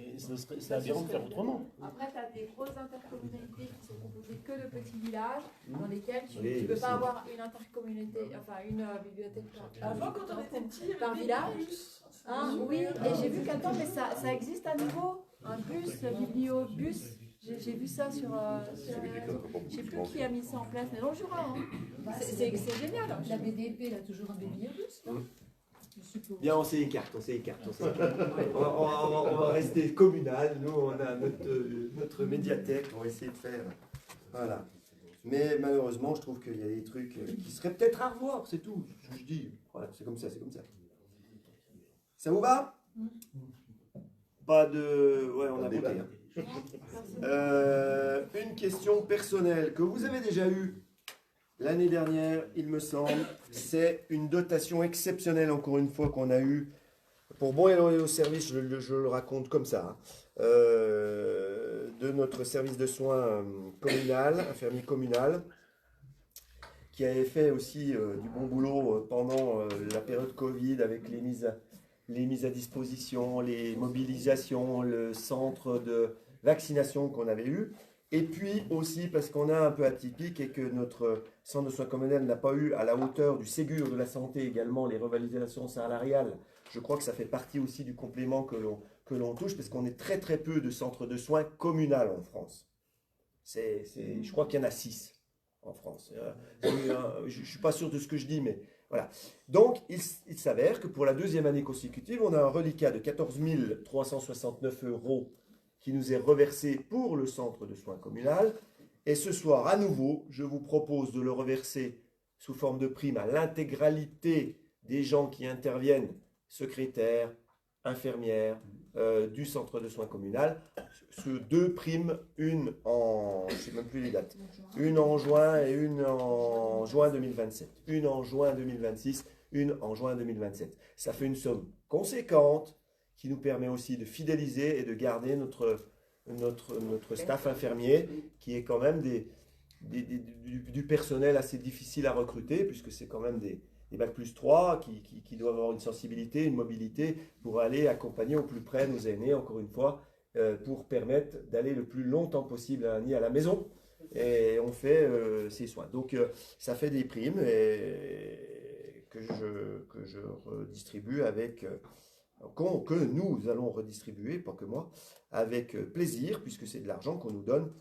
aberrant de faire autrement. Après, tu as des grosses intercommunalités qui sont composées que de petits villages, dans lesquels tu Oui, ne peux aussi. pas avoir une intercommunauté, enfin une bibliothèque Avant, quand on était petit, il y avait par des village. bus. Hein, oui, et j'ai vu qu'attends, mais ça existe à nouveau, un bus, bibliobus. J'ai vu ça sur les réseaux. Je sais plus qui a mis ça en place, mais dans le Jura, hein. C'est génial. La BDP, elle a toujours un bibliobus, non? Je suppose. Bien, on s'écarte. On va rester communal. Nous, on a notre médiathèque. On va essayer de faire. Voilà. Mais malheureusement, je trouve qu'il y a des trucs qui seraient peut-être à revoir. C'est tout. Ce que je dis. Voilà, c'est comme ça. Ça vous va? Pas de. Ouais, on a voté. Hein. Une question personnelle que vous avez déjà eue l'année dernière, il me semble. C'est une dotation exceptionnelle, encore une fois, qu'on a eue pour bon et loyal service. Je le raconte comme ça. Hein, de notre service de soins communal, infirmier communal, qui avait fait aussi du bon boulot pendant la période Covid avec les mises à disposition, les mobilisations, le centre de vaccination qu'on avait eu. Et puis aussi parce qu'on est un peu atypique et que notre centre de soins communal n'a pas eu à la hauteur du Ségur de la santé également les revalorisations salariales. Je crois que ça fait partie aussi du complément que l'on touche parce qu'on est très très peu de centres de soins communal en France. Je crois qu'il y en a 6 en France. Je ne suis pas sûr de ce que je dis, mais voilà. Donc, il s'avère que pour la deuxième année consécutive, on a un reliquat de 14 369 € qui nous est reversé pour le centre de soins communal. Et ce soir, à nouveau, je vous propose de le reverser sous forme de prime à l'intégralité des gens qui interviennent, secrétaires, infirmières, du centre de soins communal. Sur 2 primes, une en, je ne sais même plus les dates, une en juin et une en juin 2027. Une en juin 2026, une en juin 2027. Ça fait une somme conséquente qui nous permet aussi de fidéliser et de garder notre staff infirmier, qui est quand même du personnel assez difficile à recruter, puisque c'est quand même des Bac plus 3 qui doivent avoir une sensibilité, une mobilité pour aller accompagner au plus près nos aînés, encore une fois, pour permettre d'aller le plus longtemps possible à la maison. Et on fait ces soins. Donc ça fait des primes que je redistribue avec... que nous allons redistribuer, pas que moi, avec plaisir, puisque c'est de l'argent qu'on nous donne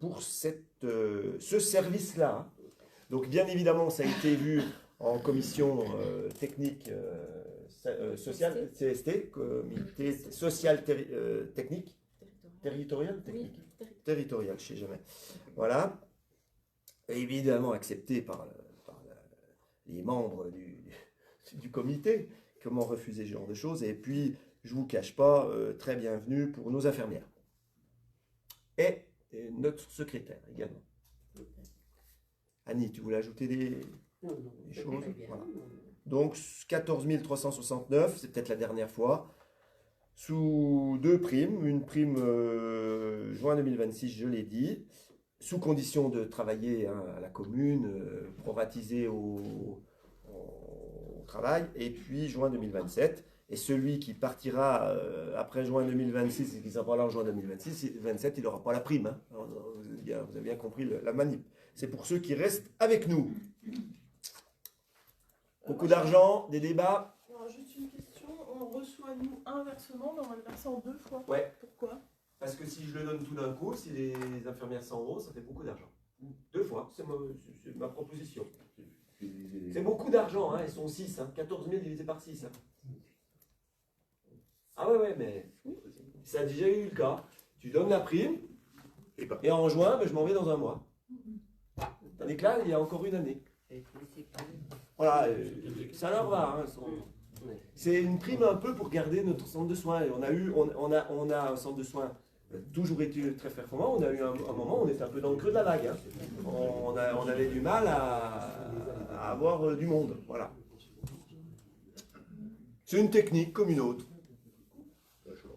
pour ce service-là. Donc bien évidemment, ça a été vu en commission technique sociale, CST, comité social technique, territorial, technique, territorial, je ne sais jamais. Voilà. Et évidemment accepté par les membres du comité. Comment refuser ce genre de choses? Et puis, je ne vous cache pas, très bienvenue pour nos infirmières. Et notre secrétaire également. Annie, tu voulais ajouter des choses? Voilà. Donc, 14 369, c'est peut-être la dernière fois, sous 2 primes. Une prime juin 2026, je l'ai dit, sous condition de travailler à la commune, proratisé au travail, et puis juin 2027. Et celui qui partira après juin 2026 et qui sera pas là en juin 2027, il n'aura pas la prime. Hein. Vous avez bien compris la manip. C'est pour ceux qui restent avec nous. Beaucoup d'argent, des débats. Alors, juste une question. On reçoit, nous, un versement, mais on va le verser en 2 fois. Ouais. Pourquoi? Parce que si je le donne tout d'un coup, si les infirmières 100 €, ça fait beaucoup d'argent. 2 fois, c'est ma proposition. C'est beaucoup d'argent, hein, ils sont 6, hein, 14 000 divisé par 6. Hein. Ah ouais, mais ça a déjà eu le cas. Tu donnes la prime, et en juin, ben, je m'en vais dans un mois. Tandis que là, il y a encore une année. Voilà, ça leur va. Hein, c'est une prime un peu pour garder notre centre de soins. Et on a un centre de soins toujours été très performant. On a eu un moment où on était un peu dans le creux de la vague. Hein. On avait du mal à avoir du monde. Voilà. C'est une technique comme une autre.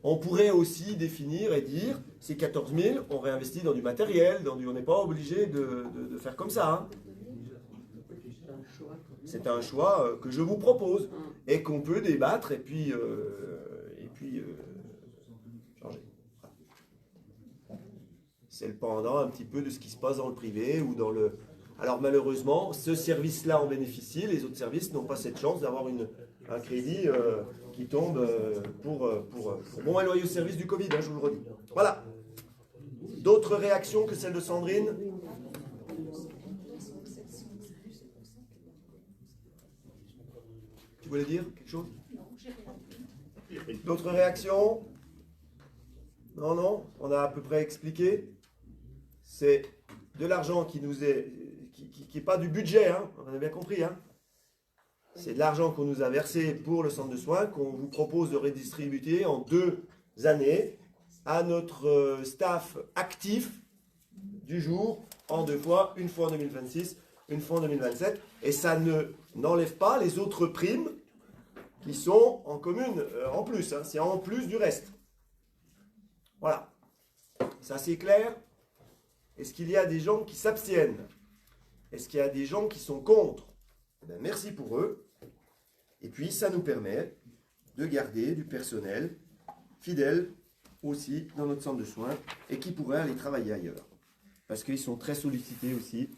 On pourrait aussi définir et dire, ces 14 000, on réinvestit dans du matériel, on n'est pas obligé de faire comme ça. Hein. C'est un choix que je vous propose et qu'on peut débattre et puis changer. C'est le pendant un petit peu de ce qui se passe dans le privé ou dans le... Alors malheureusement, ce service-là en bénéficie, les autres services n'ont pas cette chance d'avoir un crédit qui tombe pour bon et loyaux service du Covid, hein, je vous le redis. Voilà. D'autres réactions que celle de Sandrine? Tu voulais dire quelque chose? D'autres réactions? Non, non, on a à peu près expliqué. C'est de l'argent qui nous est... qui n'est pas du budget, hein, on a bien compris. Hein. C'est de l'argent qu'on nous a versé pour le centre de soins, qu'on vous propose de redistribuer en 2 années à notre staff actif du jour, en 2 fois, une fois en 2026, une fois en 2027. Et ça n'enlève pas les autres primes qui sont en commune en plus. Hein, c'est en plus du reste. Voilà. Ça c'est clair. Est-ce qu'il y a des gens qui s'abstiennent? Est-ce qu'il y a des gens qui sont contre? Eh bien, merci pour eux. Et puis, ça nous permet de garder du personnel fidèle aussi dans notre centre de soins et qui pourrait aller travailler ailleurs. Parce qu'ils sont très sollicités aussi,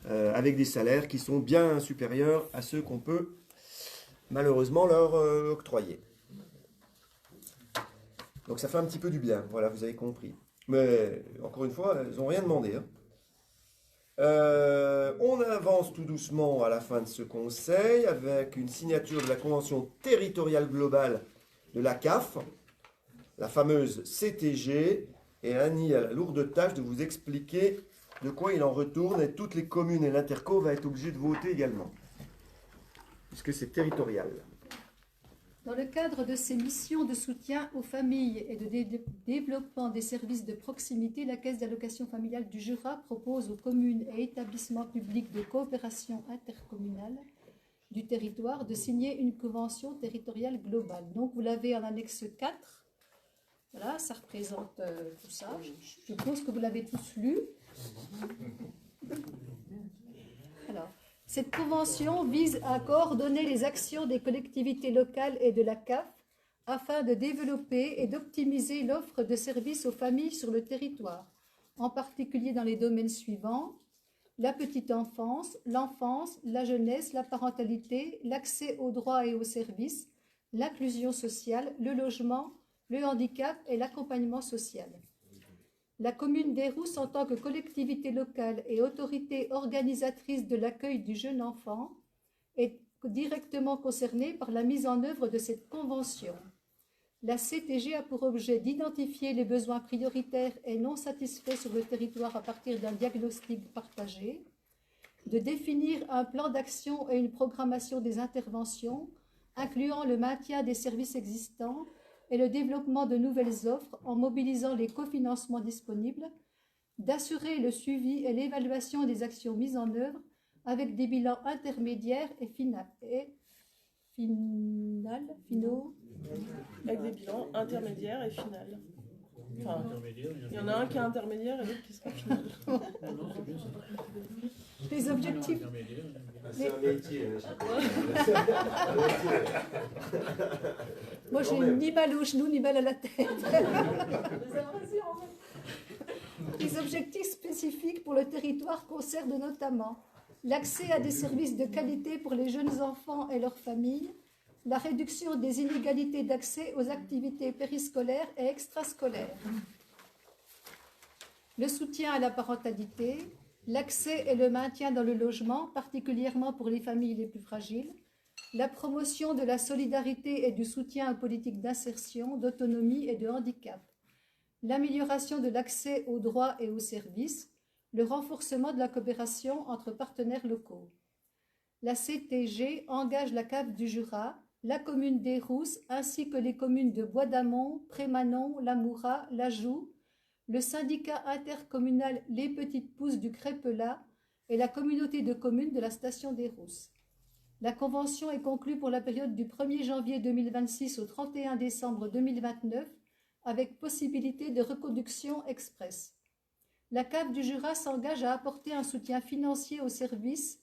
avec des salaires qui sont bien supérieurs à ceux qu'on peut malheureusement leur octroyer. Donc ça fait un petit peu du bien, voilà, vous avez compris. Mais encore une fois, elles n'ont rien demandé. Hein. On avance tout doucement à la fin de ce conseil avec une signature de la convention territoriale globale de la CAF, la fameuse CTG, et Annie a la lourde tâche de vous expliquer de quoi il en retourne et toutes les communes et l'interco vont être obligées de voter également, puisque c'est territorial. Dans le cadre de ses missions de soutien aux familles et de développement des services de proximité, la Caisse d'allocation familiale du Jura propose aux communes et établissements publics de coopération intercommunale du territoire de signer une convention territoriale globale. Donc vous l'avez en annexe 4. Voilà, ça représente tout ça. Je suppose que vous l'avez tous lu. Alors, cette convention vise à coordonner les actions des collectivités locales et de la CAF afin de développer et d'optimiser l'offre de services aux familles sur le territoire, en particulier dans les domaines suivants: la petite enfance, l'enfance, la jeunesse, la parentalité, l'accès aux droits et aux services, l'inclusion sociale, le logement, le handicap et l'accompagnement social. La commune d'Eyrousse, en tant que collectivité locale et autorité organisatrice de l'accueil du jeune enfant, est directement concernée par la mise en œuvre de cette convention. La CTG a pour objet d'identifier les besoins prioritaires et non satisfaits sur le territoire à partir d'un diagnostic partagé, de définir un plan d'action et une programmation des interventions, incluant le maintien des services existants et le développement de nouvelles offres en mobilisant les cofinancements disponibles, d'assurer le suivi et l'évaluation des actions mises en œuvre avec des bilans intermédiaires et finaux. Avec des bilans intermédiaires et finales. Enfin, il y en a un qui est intermédiaire et l'autre qui sera final. Les objectifs. C'est un métier. Moi, j'ai ni mal au genou, ni mal à la tête. Les objectifs spécifiques pour le territoire concernent notamment l'accès à des services de qualité pour les jeunes enfants et leurs familles, la réduction des inégalités d'accès aux activités périscolaires et extrascolaires, le soutien à la parentalité, l'accès et le maintien dans le logement, particulièrement pour les familles les plus fragiles, la promotion de la solidarité et du soutien aux politiques d'insertion, d'autonomie et de handicap, l'amélioration de l'accès aux droits et aux services, le renforcement de la coopération entre partenaires locaux. La CTG engage la CAF du Jura, la commune d'Eyrousse ainsi que les communes de Bois-d'Amont, Prémanon, Lamoura, Lajoux, le syndicat intercommunal Les Petites Pousses du Crépela et la communauté de communes de la station d'Eyrousse. La convention est conclue pour la période du 1er janvier 2026 au 31 décembre 2029 avec possibilité de reconduction express. La CAF du Jura s'engage à apporter un soutien financier aux services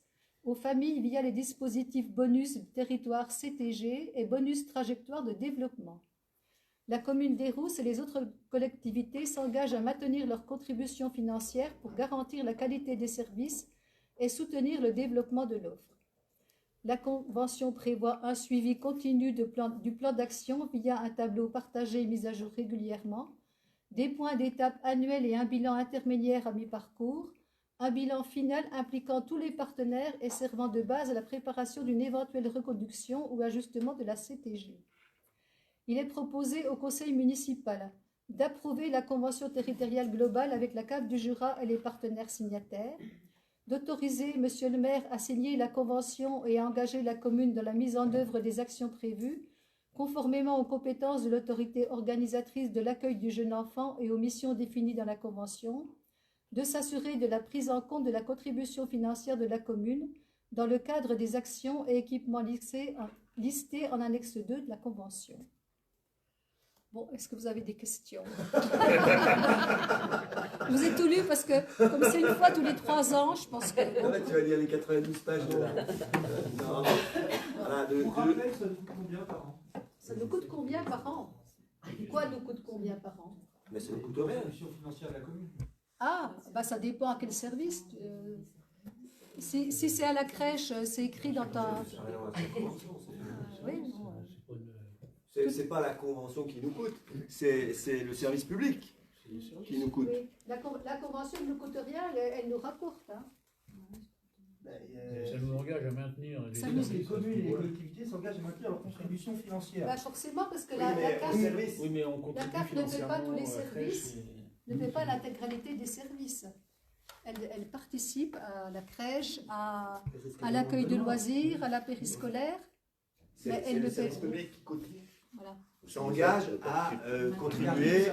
aux familles via les dispositifs bonus territoire CTG et bonus trajectoire de développement. La commune des Rousses et les autres collectivités s'engagent à maintenir leur contribution financière pour garantir la qualité des services et soutenir le développement de l'offre. La convention prévoit un suivi continu du plan d'action via un tableau partagé et mis à jour régulièrement, des points d'étape annuels et un bilan intermédiaire à mi-parcours, un bilan final impliquant tous les partenaires et servant de base à la préparation d'une éventuelle reconduction ou ajustement de la CTG. Il est proposé au Conseil municipal d'approuver la convention territoriale globale avec la CAF du Jura et les partenaires signataires, d'autoriser Monsieur le maire à signer la convention et à engager la commune dans la mise en œuvre des actions prévues, conformément aux compétences de l'autorité organisatrice de l'accueil du jeune enfant et aux missions définies dans la convention, de s'assurer de la prise en compte de la contribution financière de la commune dans le cadre des actions et équipements listés en annexe 2 de la convention. Bon, est-ce que vous avez des questions? Je vous ai tout lu parce que, comme c'est une fois tous les 3 ans, je pense que... En fait, tu vas lire les 92 pages de la... non, voilà, Pour rappel, ça nous coûte combien par an? Ça nous coûte combien par an? Quoi nous coûte combien par an? Mais ça ne coûte rien. La contribution financière de la commune. Ah, bah ça dépend à quel service. Si c'est à la crèche, c'est écrit dans ta... Oui, non. C'est pas la convention qui nous coûte, c'est le service public qui nous coûte. Oui. La convention ne nous coûte rien, elle nous rapporte. Hein. Ça nous engage à maintenir les Ça nous- Les communes et les collectivités s'engagent à maintenir leur contribution financière. Bah forcément, parce que Oui, la mais CAF au service. Oui, mais on la contribue CAF ne fait pas tous les financièrement à la crèche services, et- ne fait pas l'intégralité des services. Elle participe à la crèche, à l'accueil de loisirs, à la périscolaire. Mais C'est elle le le service fait. public qui coûte. Voilà. S'engage à contribuer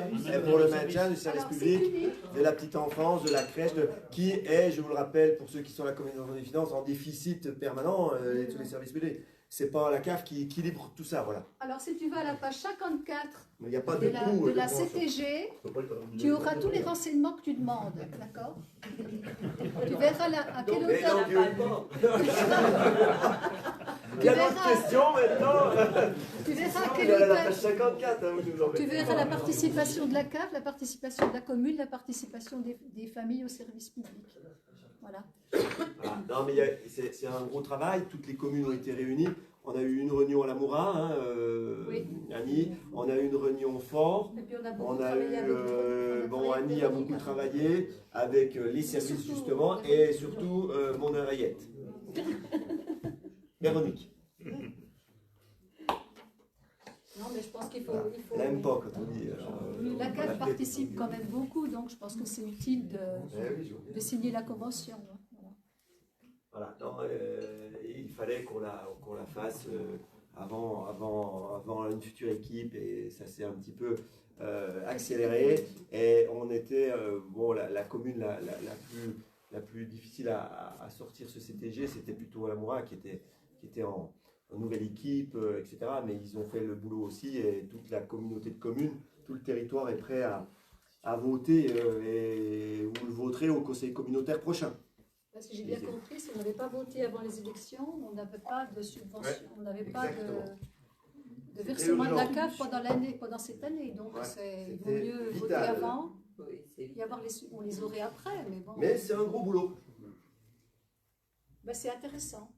pour le maintien du service Alors, c'est public, unique. de la petite enfance, de la crèche, qui est, je vous le rappelle, pour ceux qui sont à la commission des finances, en déficit permanent, tous les services publics. C'est pas la CAF qui équilibre tout ça, voilà. Alors, si tu vas à la page 54 Il n'y a pas de de la, coût. de la CTG, tu auras tous les renseignements que tu demandes, d'accord? Tu verras à quelle Mais hauteur... donc, il y a d'autres questions maintenant. Tu verras à Il quelle y a la hauteur... page 54, hein, vous nous embêtez Tu verras pas. la participation de la CAF, la participation de la commune, la participation des familles au service public. Voilà. Voilà. Non, mais c'est un gros travail. Toutes les communes ont été réunies. On a eu une réunion à la Moura, hein, Oui. Annie. On a eu une réunion fort. Et puis on a beaucoup On a travaillé eu, avec... on a bon, travaillé Annie avec a beaucoup Véronique. travaillé avec les services surtout- justement et surtout mon oreillette. Véronique. Non, mais je pense qu'il faut... il faut- Elle n'aime pas quand on dit. La CAF participe quand même beaucoup, donc je pense que c'est utile de signer la convention. Hein. Voilà. Voilà, non, il fallait qu'on la fasse avant une future équipe et ça s'est un petit peu accéléré. Et on était, bon, la commune la plus difficile à sortir ce CTG, c'était plutôt la Moura qui était en nouvelle équipe, etc. Mais ils ont fait le boulot aussi et toute la communauté de communes, tout le territoire est prêt à voter et vous le voterez au conseil communautaire prochain. Parce que j'ai bien compris, si on n'avait pas voté avant les élections, on n'avait pas de subvention, on n'avait pas de versement de la CAF pendant cette année. Donc il vaut mieux voter vital. avant Oui, c'est et avoir on les aurait après. Mais bon, Mais c'est un gros boulot. ben, c'est intéressant.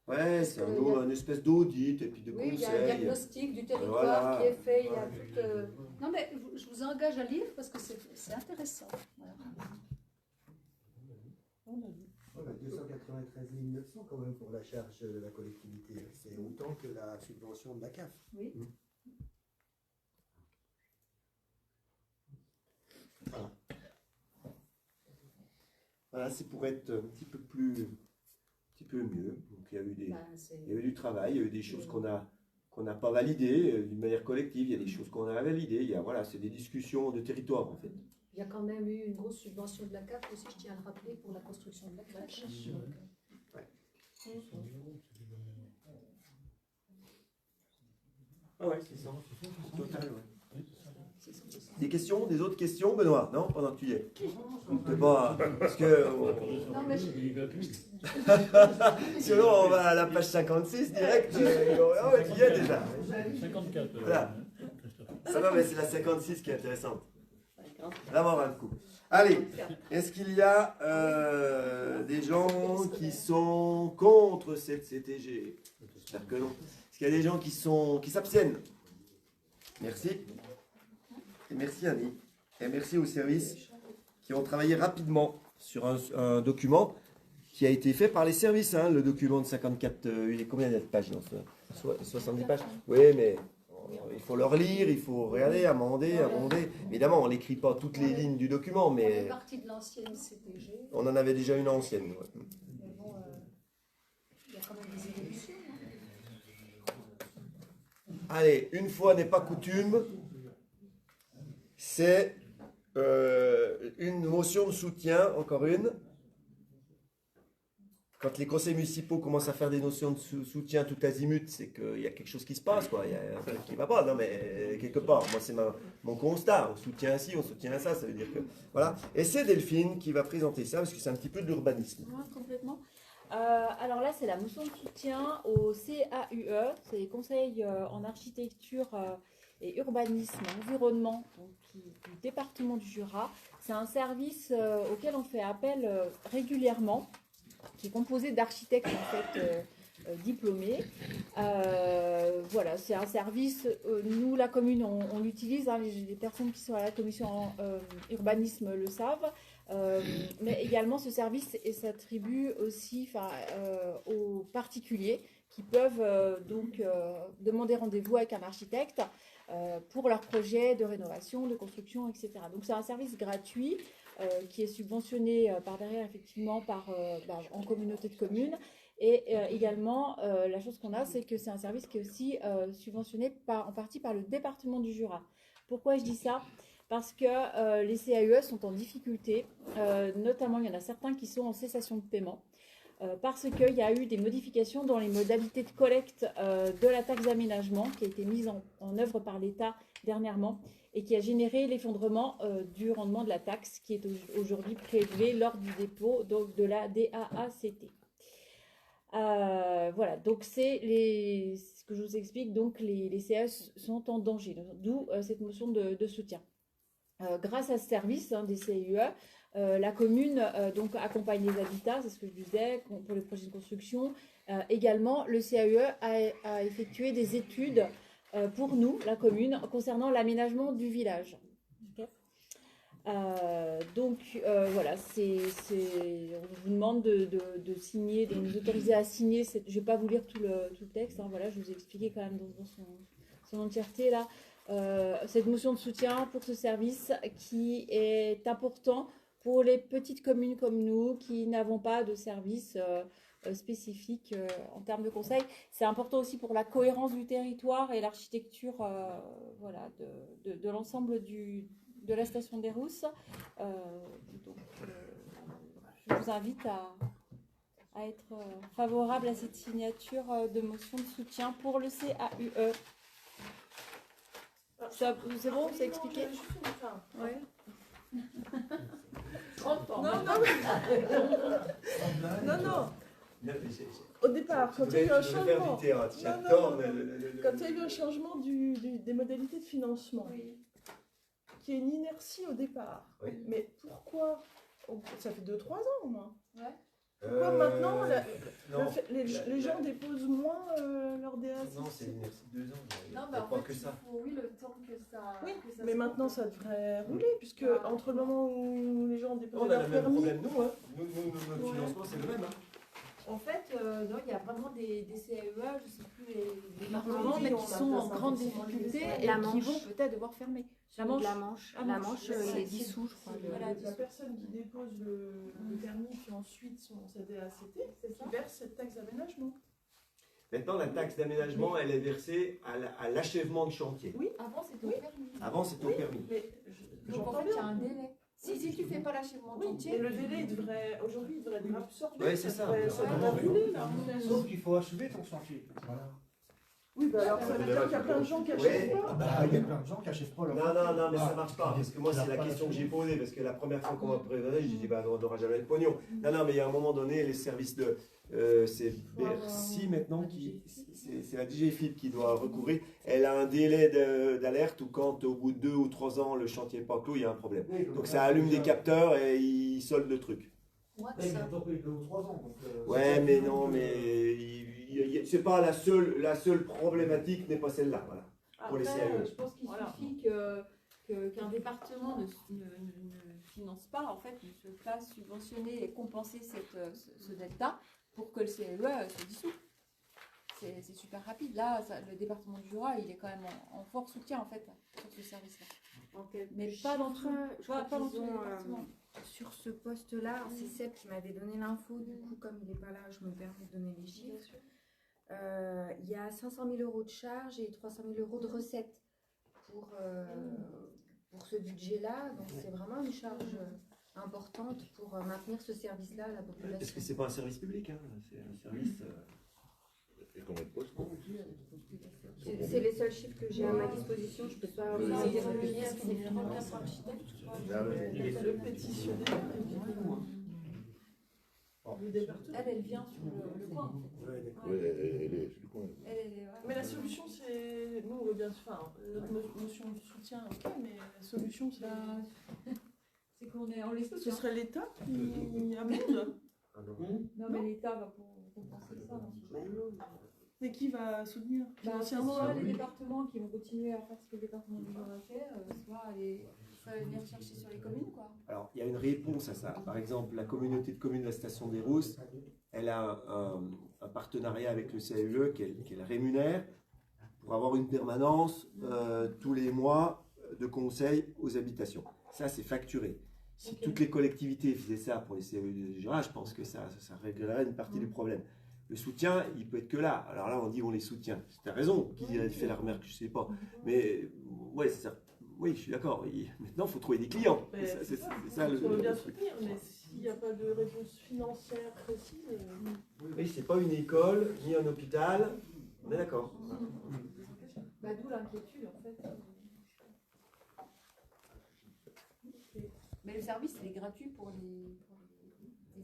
Ouais, c'est une espèce d'audit et puis de Oui, il y a un conseil. diagnostic du territoire Voilà. qui est fait. Il y a toute, Non, mais je vous engage à lire parce que c'est intéressant. Voilà. Ouais, bah, 293 900 quand même pour la charge de la collectivité. C'est autant que la subvention de la CAF. Oui. Voilà, c'est pour être un petit peu mieux. Donc il y a eu Ben, il y a eu du travail, il y a eu des choses qu'on n'a pas validées d'une manière collective, il y a des choses qu'on a validées. Voilà, c'est des discussions de territoire en fait. Il y a quand même eu une grosse subvention de la CAF aussi, je tiens à le rappeler, pour la construction de la crèche. Ouais. Ah ouais, c'est ça. Total, ouais. C'est ça. Des questions, des autres questions, Benoît? Non, pendant que tu y es. T'es pas... Parce que... Non, mais Sinon, on va à la page 56 direct. Ah ouais, tu y es déjà. 54. Voilà. Christophe. Ah non, mais c'est la 56 qui est intéressante. Là, on va le coup. Allez, est-ce qu'il y a des gens qui sont contre cette CTG? J'espère que non. Est-ce qu'il y a des gens qui s'abstiennent? Merci. Et merci Annie. Et merci aux services qui ont travaillé rapidement sur un document qui a été fait par les services. Hein, le document de 54, il est combien de pages dans ce 70 pages? Oui, mais il faut leur lire, il faut regarder, amender. Évidemment, on n'écrit pas toutes les lignes du document, on est mais parti de l'ancienne CTG. on en avait déjà une ancienne. Ouais. Mais bon, il y a quand même des évolutions. Allez, une fois n'est pas coutume, c'est une motion de soutien, encore une. Quand les conseils municipaux commencent à faire des notions de soutien tout azimut, c'est qu'il y a quelque chose qui se passe, quoi. Il y a un truc qui ne va pas. Non, mais quelque part, moi, c'est mon constat. On soutient ci, on soutient ça, ça veut dire que... Voilà. Et c'est Delphine qui va présenter ça, parce que c'est un petit peu de l'urbanisme. Ouais, complètement. Alors là, c'est la motion de soutien au CAUE, c'est les conseils en architecture et urbanisme, environnement donc, du département du Jura. C'est un service auquel on fait appel régulièrement, qui est composé d'architectes en fait diplômés. Voilà, c'est un service, nous la commune on l'utilise, hein, les personnes qui sont à la commission urbanisme le savent, mais également ce service s'attribue aussi aux particuliers qui peuvent donc demander rendez-vous avec un architecte pour leur projet de rénovation, de construction, etc. Donc c'est un service gratuit qui est subventionné par derrière effectivement en communauté de communes. Et également, la chose qu'on a, c'est que c'est un service qui est aussi subventionné en partie par le département du Jura. Pourquoi je dis ça? Parce que les CAUE sont en difficulté, notamment il y en a certains qui sont en cessation de paiement, parce qu'il y a eu des modifications dans les modalités de collecte de la taxe d'aménagement qui a été mise en œuvre par l'État dernièrement et qui a généré l'effondrement du rendement de la taxe qui est aujourd'hui prélevé lors du dépôt donc, de la DAACT. Voilà, donc c'est ce que je vous explique, donc les CAS sont en danger, d'où cette motion de soutien. Grâce à ce service des CAUE, la commune donc accompagne les habitats, c'est ce que je disais, pour les projets de construction. Également, le CAUE a effectué des études pour nous, la commune, concernant l'aménagement du village. Okay. Voilà, on vous demande de signer, de nous autoriser à signer. Je ne vais pas vous lire tout le texte, hein, voilà, je vous ai expliqué quand même dans son entièreté là. Cette motion de soutien pour ce service qui est important pour les petites communes comme nous qui n'avons pas de service spécifique en termes de conseil. C'est important aussi pour la cohérence du territoire et l'architecture voilà, de l'ensemble de la station des Rousses. Je vous invite à être favorable à cette signature de motion de soutien pour le CAUE. C'est bon, c'est expliqué? Ouais. Non. Au départ, quand il y a eu un changement, quand il y a eu un changement des modalités de financement, qui est une inertie au départ. Oui. Mais pourquoi? Ça fait 2-3 ans au moins. Ouais. Pourquoi maintenant les gens déposent moins leur DAC? Non, c'est une inertie de 2 ans. Non, mais en fait, que ça. Oui, le temps que ça. Oui, que ça mais maintenant ça devrait rouler, puisque entre le moment où les gens déposent leur permis. On a le même problème, nous, hein. Notre financement, c'est le même. Hein. En fait, non, il y a vraiment des CAEA, je ne sais plus les départements, mais qui sont en grande difficulté et qui vont peut-être devoir fermer. La Manche, est dissous, je crois. La personne qui dépose le permis, puis ensuite son DACT, qui verse cette taxe d'aménagement. Maintenant, la taxe d'aménagement, elle est versée à l'achèvement de chantier. Oui, avant c'était au permis. Avant c'était au permis. Donc en fait, il y a un délai. Si tu ne fais pas l'achèvement de chantier. Et le délai, aujourd'hui, il devrait être absorbé. Oui, c'est ça. Ça devrait rouler, là. Sauf qu'il faut achever ton chantier. Voilà. Oui, bah alors ça veut dire qu'il y a plein de gens qui achètent Ah pas. bah, il y a plein de gens qui achètent pas leur Non, mais ça marche pas, parce que moi, c'est la question que j'ai posée, parce que la première fois qu'on m'a présenté, j'ai dit, bah, on n'aura jamais le pognon. Non, mais il y a un moment donné, les services de... c'est Bercy maintenant, c'est la DGFiP qui doit recourir. Elle a un délai d'alerte où quand au bout de 2 ou 3 ans, le chantier n'est pas clos, il y a un problème. Donc ça allume des capteurs et il solde le truc. Il y a encore 2 ou 3 ans. Donc, Ouais, mais non, mais c'est pas la seule problématique, n'est pas celle-là, voilà. Pour les Après, CAE. je pense qu'il suffit qu'un département ne finance pas, en fait, ne se fasse subventionner et compenser ce delta pour que le CAE se dissout. C'est super rapide. Là, le département du Jura, il est quand même en fort soutien, en fait, sur ce service-là. Mais pas dans tous les départements. Sur ce poste-là, c'est Seb qui m'avait donné l'info, du coup, comme il n'est pas là, je me permets de donner les chiffres. Il y a 500 000 euros de charges et 300 000 euros de recettes pour ce budget-là. Donc, c'est vraiment une charge importante pour maintenir ce service-là à la population. Parce que c'est pas un service public, hein. C'est un service... Et combien de postes? C'est les seuls chiffres que j'ai à ma disposition. Je peux pas vous dire plus. C'est 34 architectes, je crois. Le pétitionnaire. Elle vient sur le coin, en fait. Oui, elle est sur le coin. Mais la solution, c'est... Nous, on veut bien... Enfin, notre notion de soutien, ok, mais la solution, c'est qu'on est en les soutient. Ce serait l'État qui abonde. Non, mais l'État va compenser ça. Mais qui va soutenir financièrement? Soit les départements qui vont continuer à faire ce que le département du Jura fait, soit venir chercher sur les communes, quoi. Alors, il y a une réponse à ça. Par exemple, la communauté de communes de la Station des Rousses, elle a un partenariat avec le CAE qu'elle rémunère pour avoir une permanence tous les mois de conseil aux habitations. Ça, c'est facturé. Si toutes les collectivités faisaient ça pour les CAE du Jura, je pense que ça réglerait une partie du problème. Le soutien, il peut être que là. Alors là, on dit on les soutient. C'est raison. Qui a fait la remarque, je ne sais pas. Mais ouais, c'est ça. Oui, je suis d'accord. Maintenant, il faut trouver des clients. C'est ça on veut bien soutenir, mais s'il n'y a pas de réponse financière précise... Oui, c'est pas une école, ni un hôpital. On est d'accord. D'où l'inquiétude, en fait. Mais le service, il est gratuit pour les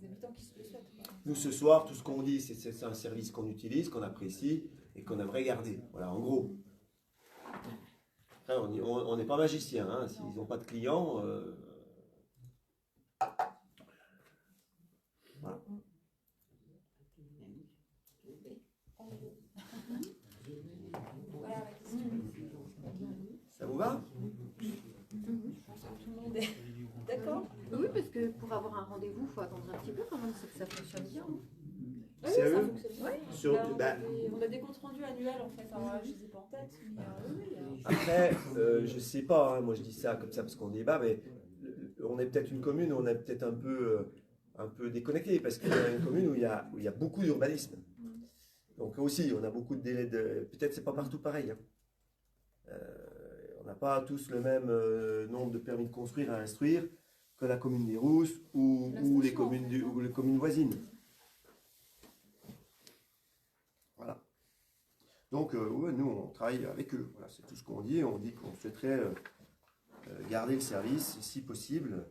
habitants qui se le souhaitent. Nous, ce soir, tout ce qu'on dit, c'est un service qu'on utilise, qu'on apprécie et qu'on aimerait garder. Voilà, en gros. Après, on n'est pas magicien. Hein. S'ils n'ont pas de clients... Voilà. Ça vous va? Tout le monde est d'accord? Oui, parce que pour avoir un rendez-vous, il faut attendre un petit peu quand même, c'est que ça fonctionne bien. Oui, C'est ça eux fonctionne bien. On a des comptes rendus annuels, en fait. Alors, je ne les ai pas en tête. Mais, Après, je sais pas, hein, moi je dis ça comme ça parce qu'on débat, mais on est peut-être une commune où on est peut-être un peu déconnecté, parce qu'il y a une commune où il y a beaucoup d'urbanisme. Donc aussi, on a beaucoup de délais de... Peut-être c'est pas partout pareil. Hein. On n'a pas tous le même nombre de permis de construire à instruire que la commune des Rousses ou les communes voisines. Voilà. Donc, ouais, nous, on travaille avec eux. Voilà, c'est tout ce qu'on dit. On dit qu'on souhaiterait garder le service, si possible.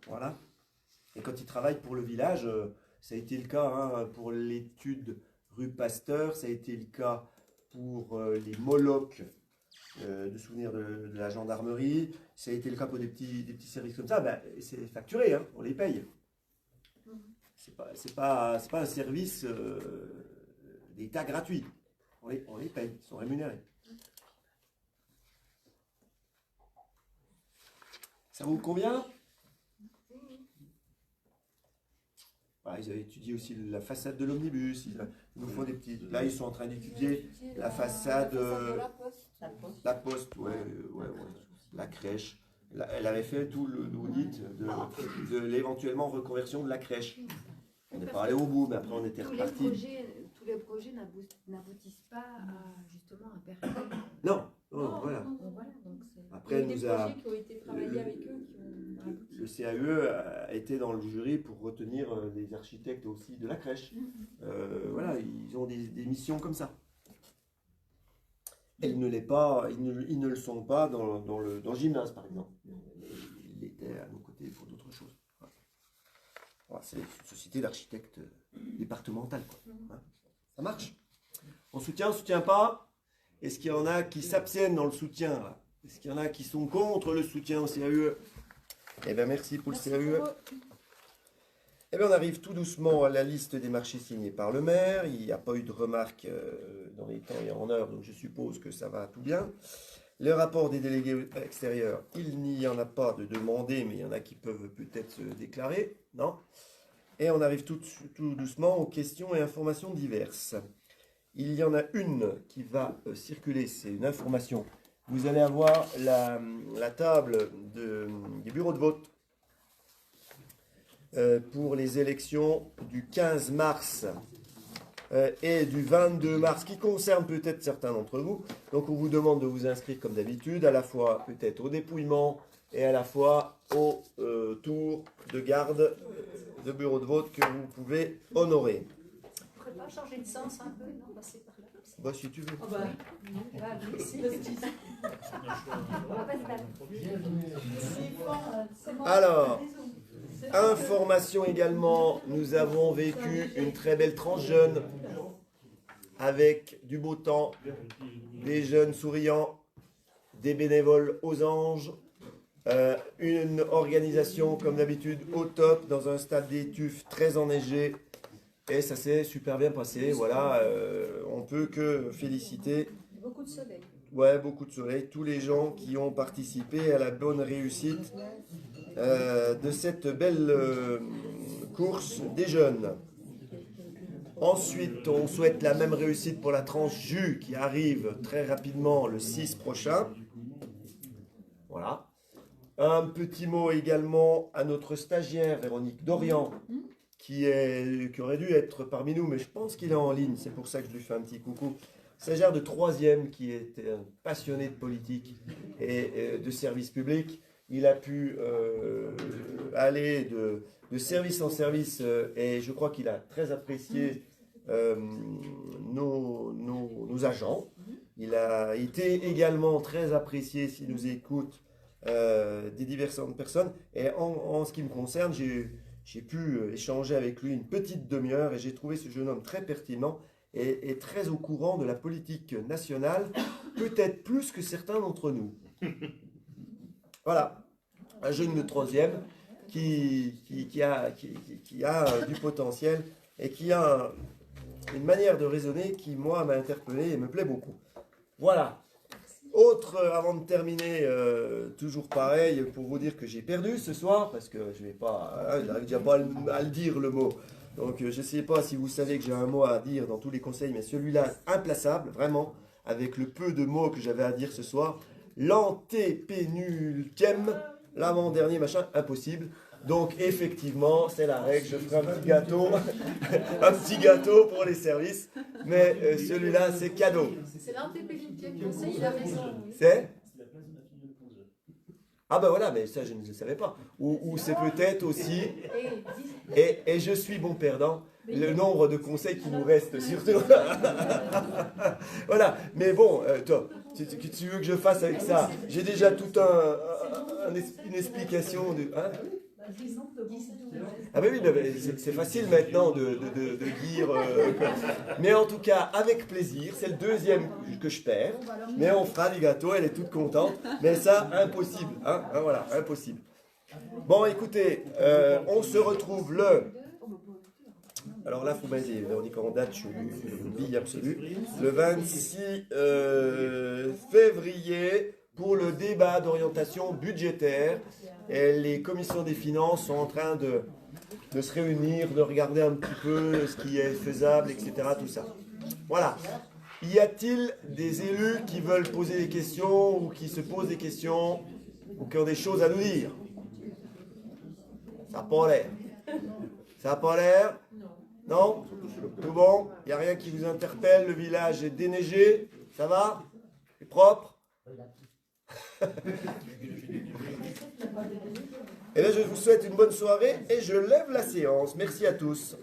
Voilà. Et quand ils travaillent pour le village, ça a été le cas hein, pour l'étude rue Pasteur, ça a été le cas pour les Molocs de souvenirs de la gendarmerie, ça a été le cas pour des petits services comme ça. Ben, c'est facturé, hein, on les paye. C'est pas un service d'État gratuit. On les paye, ils sont rémunérés. Ça vous convient? Voilà, ils avaient étudié aussi la façade de l'omnibus. Ils nous font des petits. Là, ils sont en train d'étudier la façade de la poste, ouais. La crèche. Elle avait fait tout l'audit de l'éventuellement reconversion de la crèche. On n'est pas allé au bout, mais après on était reparti. Tous les projets n'aboutissent pas à justement un permis. Non, voilà. Après, il y a des projets qui ont été travaillés avec eux qui ont abouti. Le CAE a été dans le jury pour retenir les architectes aussi de la crèche. Voilà, ils ont des missions comme ça. elle ne l'est pas, ils ne le sont pas dans le gymnase, par exemple. Il était à nos côtés pour d'autres choses. Voilà, c'est une société d'architectes départementale, quoi. Hein, ça marche? On soutient pas? Est-ce qu'il y en a qui s'abstiennent dans le soutien, là? Est-ce qu'il y en a qui sont contre le soutien au CAUE? Eh bien, merci pour le CAUE. Eh bien, on arrive tout doucement à la liste des marchés signés par le maire. Il n'y a pas eu de remarques dans les temps et en heure, donc je suppose que ça va tout bien. Le rapport des délégués extérieurs, il n'y en a pas de demandé, mais il y en a qui peuvent peut-être se déclarer, non? Et on arrive tout doucement aux questions et informations diverses. Il y en a une qui va circuler, c'est une information. Vous allez avoir la table des bureaux de vote pour les élections du 15 mars et du 22 mars, qui concernent peut-être certains d'entre vous. Donc on vous demande de vous inscrire comme d'habitude, à la fois peut-être au dépouillement et à la fois au tour de garde de bureau de vote que vous pouvez honorer. On ne pourrait pas changer de sens un peu, non, passer par là. Bah, si tu veux. Oh bah, voilà, merci. Alors, information également, nous avons vécu une très belle tranche jeune avec du beau temps, des jeunes souriants, des bénévoles aux anges, une organisation comme d'habitude au top dans un stade des Tuffes très enneigé. Et ça s'est super bien passé, voilà, on peut que féliciter. Beaucoup de soleil. Ouais, beaucoup de soleil, tous les gens qui ont participé à la bonne réussite de cette belle course des jeunes. Ensuite, on souhaite la même réussite pour la tranche jus qui arrive très rapidement le 6 prochain. Voilà. Un petit mot également à notre stagiaire Véronique Dorian, qui aurait dû être parmi nous, mais je pense qu'il est en ligne, c'est pour ça que je lui fais un petit coucou. Stagiaire de 3e qui était un passionné de politique et de service public. Il a pu aller de service en service et je crois qu'il a très apprécié nos agents. Il a été également très apprécié, s'il nous écoute, des diverses personnes. Et en ce qui me concerne, j'ai pu échanger avec lui une petite demi-heure et j'ai trouvé ce jeune homme très pertinent et très au courant de la politique nationale, peut-être plus que certains d'entre nous. Voilà, un jeune de 3e qui a du potentiel et qui a une manière de raisonner qui, moi, m'a interpellé et me plaît beaucoup. Voilà. Autre, avant de terminer, toujours pareil, pour vous dire que j'ai perdu ce soir, parce que je vais pas, je n'arrive déjà pas à le dire le mot. Donc je ne sais pas si vous savez que j'ai un mot à dire dans tous les conseils, mais celui-là, implaçable, vraiment, avec le peu de mots que j'avais à dire ce soir. L'antépénultième, l'avant-dernier machin, impossible. Donc effectivement, c'est la règle, je ferai un petit gâteau, un petit gâteau pour les services, mais celui-là, c'est cadeau. C'est l'antépénultième conseil, il a raison. C'est ? Ah ben voilà, mais ça je ne le savais pas. Ou c'est peut-être aussi, et je suis bon perdant, le nombre de conseils qui nous restent surtout. Voilà, mais bon, toi, tu veux que je fasse avec ça? J'ai déjà tout une explication de... Hein? Ah ben oui, c'est facile maintenant de dire... mais en tout cas, avec plaisir, c'est le deuxième que je perds, mais on fera du gâteau, elle est toute contente, mais ça, impossible, hein, voilà, impossible. Bon, écoutez, on se retrouve alors là, il faut m'aider, Véronique, en date, je suis une bille absolue, le 26 février pour le débat d'orientation budgétaire. Et les commissions des finances sont en train de se réunir, de regarder un petit peu ce qui est faisable, etc. Tout ça. Voilà. Y a-t-il des élus qui veulent poser des questions ou qui se posent des questions ou qui ont des choses à nous dire? Ça n'a pas l'air. Ça n'a pas l'air? Non? Tout bon? Il n'y a rien qui vous interpelle? Le village est déneigé? Ça va? C'est propre? Et là, je vous souhaite une bonne soirée et je lève la séance. Merci à tous.